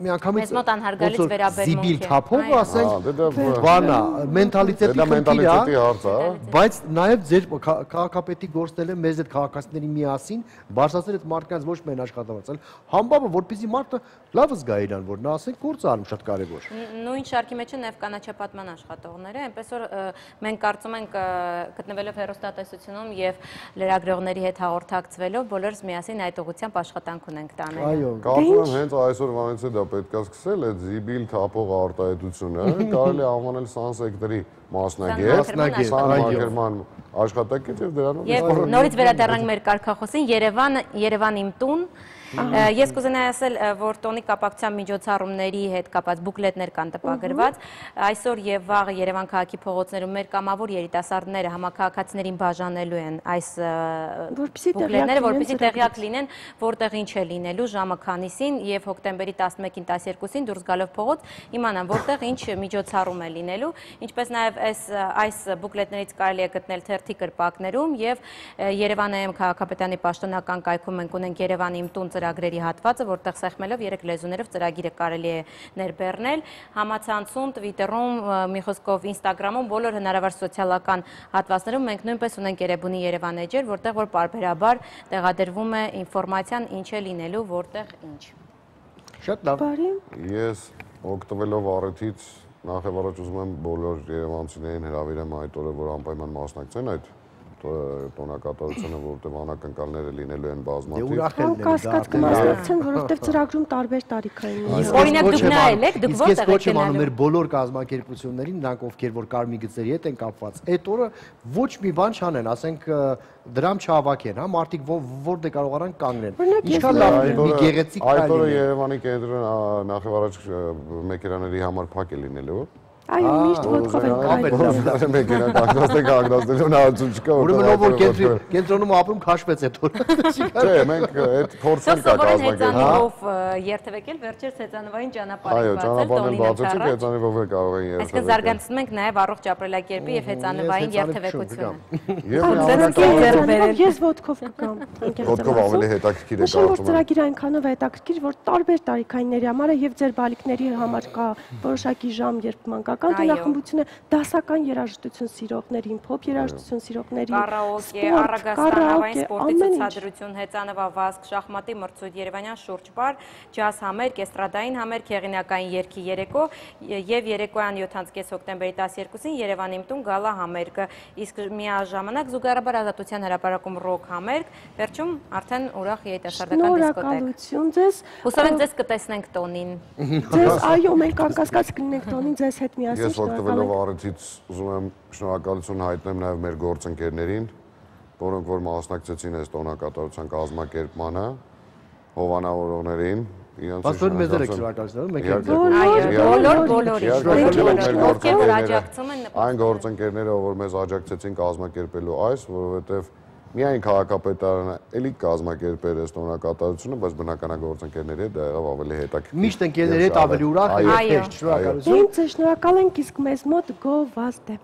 միանգամից մեզ մոտ անհարգալից վերաբերմունք է։ Զիբիլ թափողը, ասենք, բանա, մենտալիտետի խնդիր է, բայց նաեւ ձեր քաղաքապետի գործնել է մեզ այդ քաղաքացիների միասին, բարձրացնել այդ մարդկանց ոչ միայն աշխատավարձ, այլ համբավը, որպեսզի մարդը լավ զգա իրան, որ նա ասենք գործ արում շատ կարեւոր։ Նույն շարքի մեջ է նաեւ կանաչապատման աշխատողները, այնպես որ մենք կարծում ենք գտնվելով հեռուստատեսությունում եւ լրագրողների հետ հաղորդակցվելով բոլորս միասին այդ ուղղությամբ աշխատանք ունենք տանել։ Այո, կարծում եմ հենց այսօրվանից է դա պետք է սկսել, այդ զիբիլ թափող արտահայտությունը, կարելի է անվանել սանսեկտորի մասնագետ, աշխատակից եւ դրանով։ Եվ նորից վերադառնանք մեր կարգախոսին, Երևան իմ տուն։ Ես կուզենայի ասել, որ տոնի կապակցության միջոցառումների հետ կապած բուկլետներ կան տպագրված, այսօր եւ վաղ Երևան քաղաքի փողոցներում մեր կամավոր երիտասարդները համակարգացիներին բաժանելու են այս բուկլետները, որպեսզի տեղյակ լինեն, որտեղ ինչ է լինելու, ժամը քանիսին եւ հոկտեմբերի 11-ին 12-ին դուրս գալով փողոց իմանան որտեղ ինչ միջոցառում է լինելու, ինչպես նաեւ այս բուկլետներից կարելի է գտնել թերթի կրպակներում եւ Երևանայում քաղաքապետարանի պաշտոնական կայքում մենք ունենք Երևան իմ տուն ծրագրերի հատվածը, որտեղ սեղմելով 3 լեզուներով ծրագիրը կարելի է ներբեռնել, համացանցում, Twitter-ում, մի խոսքով Instagram-ում, բոլոր հնարավոր սոցիալական հատվածներում մենք նույնպես ունենք Երևանի Երևան էջեր, որտեղ որ պարբերաբար տեղադրվում է ինֆորմացիան, ինչ է լինելու, որտեղ ինչ։ Շատ լավ։ Ես օգտվելով առիթից նախ եւ առաջ ուզում եմ բոլոր երևանցիներին հրավիրեմ այդ օրը, որ անպայման մասնակցեն այդ տոնակատարությունը, որովհետև անակնկալները լինելու են բազմաթիվ։ Կասկած կմասնակցեն, որովհետև ծրագրում տարբեր տարիքային են։ Օրինակ դուք նայել եք, դուք որտեղ եք գնալու։ Անում մեր բոլոր կազմակերպություններին, նրանք ովքեր որ կարմիր գծերի հետ են կապված, այդ օրը ոչ մի բան չանեն, ասենք դրամ չհավաքեն, հա, մարդիկ որտեղ կարողանան կանգնեն։ Ինչքան լավ է մի գեղեցիկ այդ օրը Երևանի կենտրոն նախ եւ առաջ մեքենաների համար փակ է լինելու։ Այո, միշտ ոտքով են կայել։ Մեքենա կանգնացնելու նարություն չկա։ Ուրեմն ով որ կենտրոնում ապրում քաշվեց այդ օրը։ Չէ, մենք այդ փորձն կա կազմակերպել։ Հեծանիվով երթևեկել, վերջերս հեծանիվային ճանապարհին բացել տոնին առաջ։ Հեծանիվով էլ կարող են երթևեկել։ Այսինքն զարգացնում ենք նաև առողջ ապրելակերպի եւ հեծանիվային երթևեկությունը։ Ես ոտքով կգամ։ Ոտքով ավելի հետաքրքիր է կարծում եմ։ Ծրագիրը այնքանով է հետաքրքիր, որ տարբեր տարիքայինների համար եւ ձեր բալիկների համար կա որոշակի ժամ, երբ ման կա տոնախմբությունը, դասական երաժշտություն սիրողներին, փոփ երաժշտություն սիրողներին, կարաոկե, առագաստանավային սպորտի ցուցադրություն, հեծանվավազք, շախմատի մրցույթ, երևանյան շուրջբար, ջազ համերգ, էստրադային համերգ, հեղինակային երգի երեկո եւ երեկոյան 7-ից հոկտեմբերի 12-ին Երևան իմ տուն գալա համերգը, իսկ միաժամանակ զուգահեռաբար Ազատության հրապարակում ռոք համերգ, վերջում արդեն ուրախ երիտասարդական դիսկոտեկ։ Շնորհակալություն ձեզ։ Հուսով ենք ձեզ կտեսնենք տոնին։ Ձեզ այո, մենք անկասկած կլինենք տոնին ձեզ հետ միասին։ Ես օգտվելով առիթից ուզում եմ շնորհակալություն հայտնեմ նաև մեր գործընկերներին, որոնք որ մասնակցեցին այս տոնակատարության կազմակերպմանը, հովանավորողներին, Բացվոր մեզ եք շնորհակալություն, այն գործընկերները, որ մեզ աջակցեցին կազմակերպելու այս, որովհետև միայն քաղաքապետարանը էլի կազմակերպել է տոնակատարությունը, բայց բնականաբար գործընկերների հետ դա եղավ ավելի հետաքրքիր։ Միշտ ընկերների հետ ավելի ուրախ է եւ հեշտ, շնորհակալություն։ Ինձ շնորհակալ ենք, իսկ մեզ մոտ գովազդ է։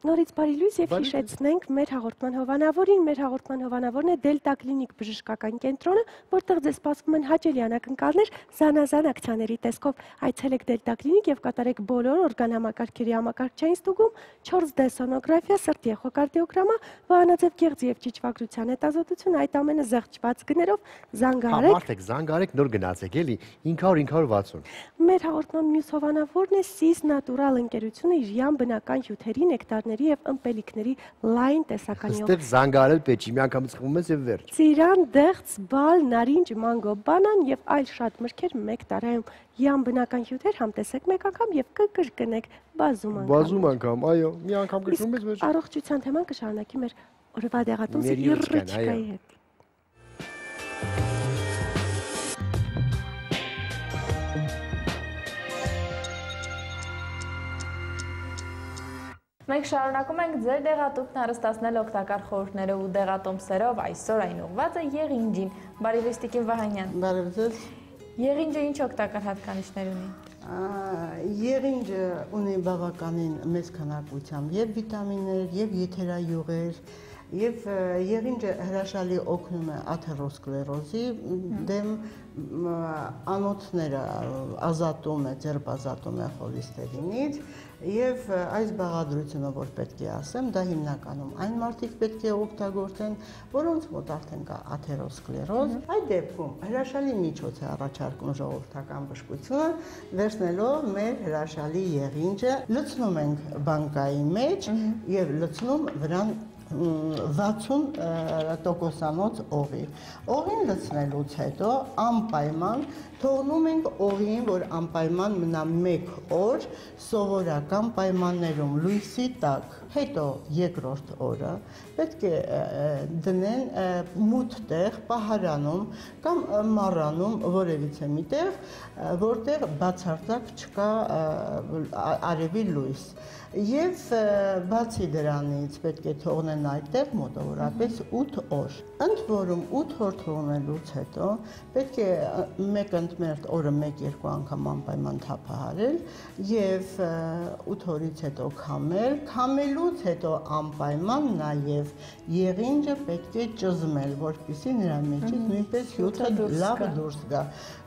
Նորից բարի լույս եւ հիշեցնենք մեր հաղորդման հովանավորին։ Մեր հաղորդման հովանավորն է Դելտա Կլինիկ բժշկական կենտրոնը, որտեղ ձեզ սպասվում են հաճելի անակնկալներ զանազան ակցիաների տեսքով։ Այցելեք Դելտա Կլինիկ եւ կատարեք բոլոր օրգանհամակարգերի համակարգչային ստուգում, 4D սոնոգրաֆիա, սրտի էխոկարդիոգրամա, վահանաձև գեղձի եւ ճիճվագրության հետազոտություն, այդ ամենը զեղչված գներով զանգահարեք։ Համարթեք, զանգահարեք, նոր գնացեք, էլի 500-560։ Մեր հաղորդման մյուս հովանավորն է Sis Natural ընկերությունը իր յամ բնական հյութերի, նեկտարների եւ ըմպելիքների լայն տեսականիով։ Այստեղ զանգահարել պետք չի, միանգամից խմում ես եւ վերջ։ Ծիրան, դեղց, բալ, նարինջ, մանգո, բանան եւ այլ շատ մրգեր մեկ տարայում։ Յամ բնական հյութեր համտեսեք մեկ անգամ եւ կկրկնեք բազում անգամ։ Բազում անգամ, այո, մի անգամ կրկնում ես վերջ։ Առողջության թեման կշարունակի մեր Օրվա դեղատոմսը իրրիչկայի հետ։ Մենք շարունակում ենք ձեր դեղատուփն հարստացնել օգտակար խորհուրդներով ու դեղատոմսերով, այսօր այն ուղղված է եղինջին։ Բարի Տիկին Վահանյան։ Բարև ձեզ։ Եղինջը ինչ օգտակար հատկանիշներ ունի։ Եղինջը ունի բավականին մեծ քանակությամբ եւ վիտամիններ, եւ եթերայուղեր, եւ եղինջը հրաշալի օգնում է աթերոսկլերոզի դեմ անոթները ազատում է, ձերբազատում է խոլեստերինից եւ այս բաղադրությունը, որ պետք է ասեմ, դա հիմնականում այն մարդիկ պետք է օգտագործեն, որոնց մոտ արդեն կա աթերոսկլերոզ։ Այդ դեպքում հրաշալի միջոց է առաջարկում ժողովրդական բժշկությունը, վերցնելով մեր հրաշալի եղինջը, լցնում ենք բանկայի մեջ եւ լցնում վրան 60% օղի։ Օղին լցնելուց հետո անպայման թողնում ենք օղին, որ անպայման մնա 1 օր սովորական պայմաններում լույսի տակ։ Հետո երկրորդ օրը պետք է դնեն մութ տեղ, պահարանում կամ մառանում որևիցե մի տեղ, որտեղ բացարձակ չկա արևի լույս։ Եվ բացի դրանից պետք է թողնեն այդտեղ մոտավորապես 8 օր։ Ընդ որում 8 օր թողնելուց հետո պետք է մեկ ընդմերթ օրը 1-2 անգամ անպայման թափահարել եւ 8 օրից հետո քամել, քամելուց հետո անպայման նաեւ եղինջը պետք է ճզմել, որպեսզի նրա մեջից նույնպես հյութը լավ դուրս գա։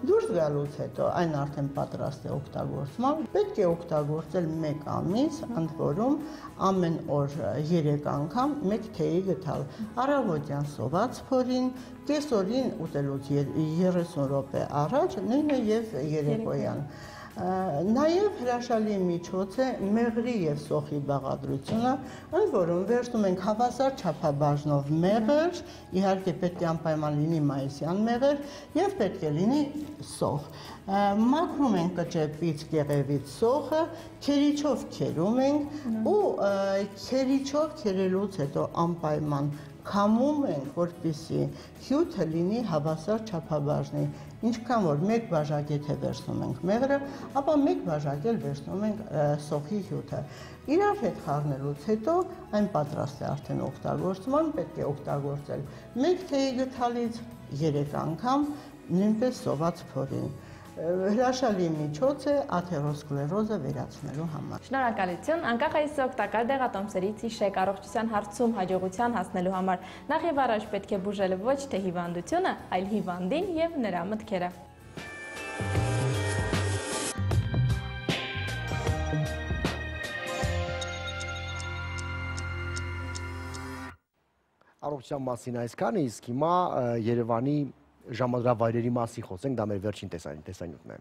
Դուրս գալուց հետո այն արդեն պատրաստ է օգտագործման, պետք է օգտագործել 1 ամիս, ընդ որում ամեն օր 3 անգամ 1 թեյի գթալ, առավոտյան սոված փորին, կեսօրին ուտելուց 30 րոպե առաջ, նույնը եւ երեկոյան։ Նաև հրաշալի միջոց է մեղրի եւ սոխի բաղադրությունը, ընդ որում վերցնում ենք հավասար չափաբաժնով մեղր, իհարկե պետք է անպայման լինի մայիսյան մեղր եւ պետք է լինի սոխ։ Մաքրում ենք կճեպից, կեղևից սոխը, քերիչով քերում ենք ու քերիչով քերելուց հետո անպայման քամում ենք, որպեսզի հյութը լինի հավասար չափաբաժնի։ Ինչքան որ 1 բաժակ եթե վերցնում ենք մեղրը, ապա 1 բաժակ էլ վերցնում ենք սոխի հյութը։ Իրար հետ խառնելուց հետո այն պատրաստ է արդեն օգտագործման, պետք է օգտագործել 1 թեյի գթալից 3 անգամ, նույնպես սոված փորին։ Հրաշալի միջոց է աթերոսկլերոզը վերացնելու համար։ Շնորհակալություն, անկախ այս օգտակար դեղատոմսերից հիշեք առողջության հարցում հաջողության հասնելու համար նախ եւ առաջ պետք է բուժել ոչ թե հիվանդությունը, այլ հիվանդին եւ նրա մտքերը։ Առողջության մասին այսքանը, իսկ հիմա Երևանի ժամադրավայրերի մասին խոսենք, դա մեր վերջին տեսանյութն է։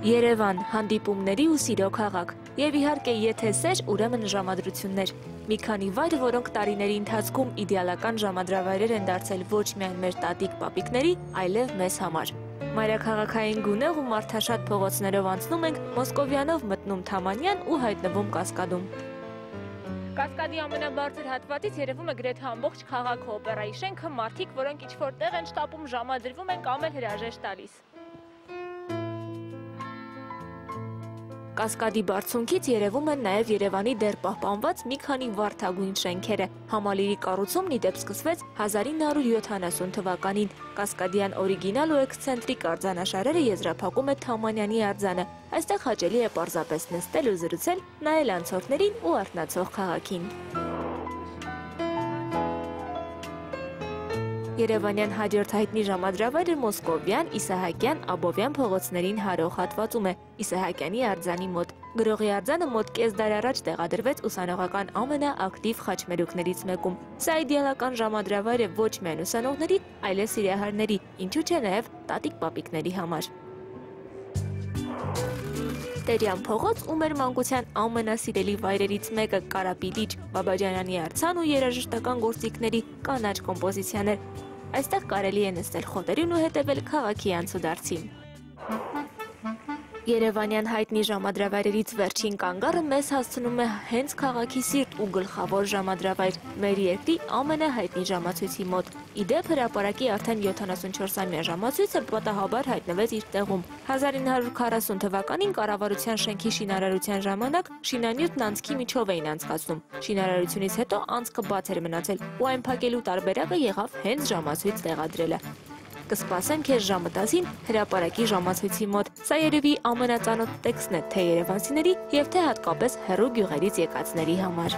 Երևան, հանդիպումների ու սիրո քաղաք, եւ իհարկե եթե սեր, ուրեմն ժամադրություններ։ Մի քանի վայր, որոնք տարիների ընթացքում իդեալական ժամադրավայրեր են դարձել ոչ միայն մեր տատիկ-պապիկների, այլև մեզ համար։ Մայրաքաղաքային գունեղ ու մարդաշատ փողոցներով անցնում ենք, Մոսկովյանով մտնում Թամանյան ու հայտնվում Կասկադում։ Կասկադի ամենաբարձր հատվածից երևում է գրեթե ամբողջ քաղաքը, օպերայի շենքը, մարդիկ, որոնք ինչ-որ տեղ են շտապում, ժամադրվում են կամ էլ հրաժեշտ տալիս։ Կասկադի բարձունքից երևում են նաև Երևանի դեռ պահպանված մի քանի վարդագույն շենքերը։ Համալիրի կառուցումն ի դեպ սկսվեց 1970 թվականին։ Կասկադյան օրիգինալ ու էքսցենտրիկ արձանաշարերը եզրափակում է Թամանյանի արձանը։ Այստեղ հաճելի է պարզապես նստել ու զրուցել, նայել անցորդներին ու արթնացող քաղաքին։ Երևանյան հաջորդ հայտնի ժամադրավայրը Մոսկովյան, Իսահակյան, Աբովյան փողոցներին հարող հատվածում է, Իսահակյանի արձանի մոտ։ Գրողի արձանը մոտ կես դար առաջ տեղադրվեց ուսանողական ամենաակտիվ խաչմերուկներից մեկում։ Սա իդեալական ժամադրավայր է ոչ միայն ուսանողների, այլև սիրահարների, ինչու՞ չէ նաև տատիկ-պապիկների համար։ Տերյան փողոց ու մեր մանկության ամենասիրելի վայրերից մեկը Կարապիլիչ, Բաբաջանյանի արձան ու երաժշտական գործիքների կանաչ կոմպոզիցիաներ։ Այստեղ կարելի է նստել խոտերին ու հետևել քաղաքի անցուդարձին։ Երևանյան հայտնի ժամադրավայրերից վերջին կանգառը մեզ հասցնում է հենց քաղաքի սիրտ ու գլխավոր ժամադրավայր, մեր երկրի ամենահայտնի ժամացույցի մոտ։ Իդեպ հրապարակի արդեն 74-ամյա ժամացույցը պատահաբար հայտնվեց իր տեղում։ 1940 թվականին կառավարության շենքի շինարարության ժամանակ շինանյութն անցքի միջով էին անցկացնում։ Շինարարությունից հետո անցքը բաց էր մնացել ու այն փակելու տարբերակը եղավ հենց ժամացույց տեղադրելը։ Կսպասեմ քեզ ժամը 10-ին հրապարակի ժամացույցի մոտ։ Սա երևի ամենածանոթ տեքստն է թե երևանցիների և թե հատկապես հեռու գյուղերից եկածների համար։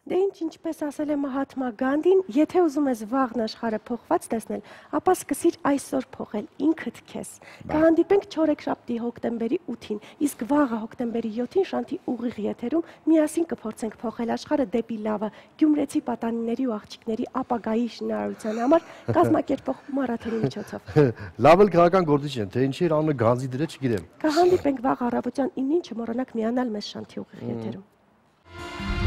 Դե ինչպես ասել է Մահատմա Գանդին, եթե ուզում ես վաղն աշխարհը փոխված տեսնել, ապա սկսիր այսօր փոխել ինքդ քեզ։ Կհանդիպենք չորեքշաբթի հոկտեմբերի 8-ին, իսկ վաղը հոկտեմբերի 7-ին Շանթի ուղիղ եթերում միասին կփորձենք փոխել աշխարհը դեպի լավը, գյումրեցի պատանիների ու աղջիկների ապագայի շինարարության համար կազմակերպող մարաթոնի միջոցով։ Լավ էլ քաղաքական գործիչ են, թե ինչի անունը Գանձի դրե չգիտեմ։ Կհանդիպենք վաղ առավոտյան 9-ին, չմոռանաք միանալ մեզ Շանթի ուղիղ եթերում։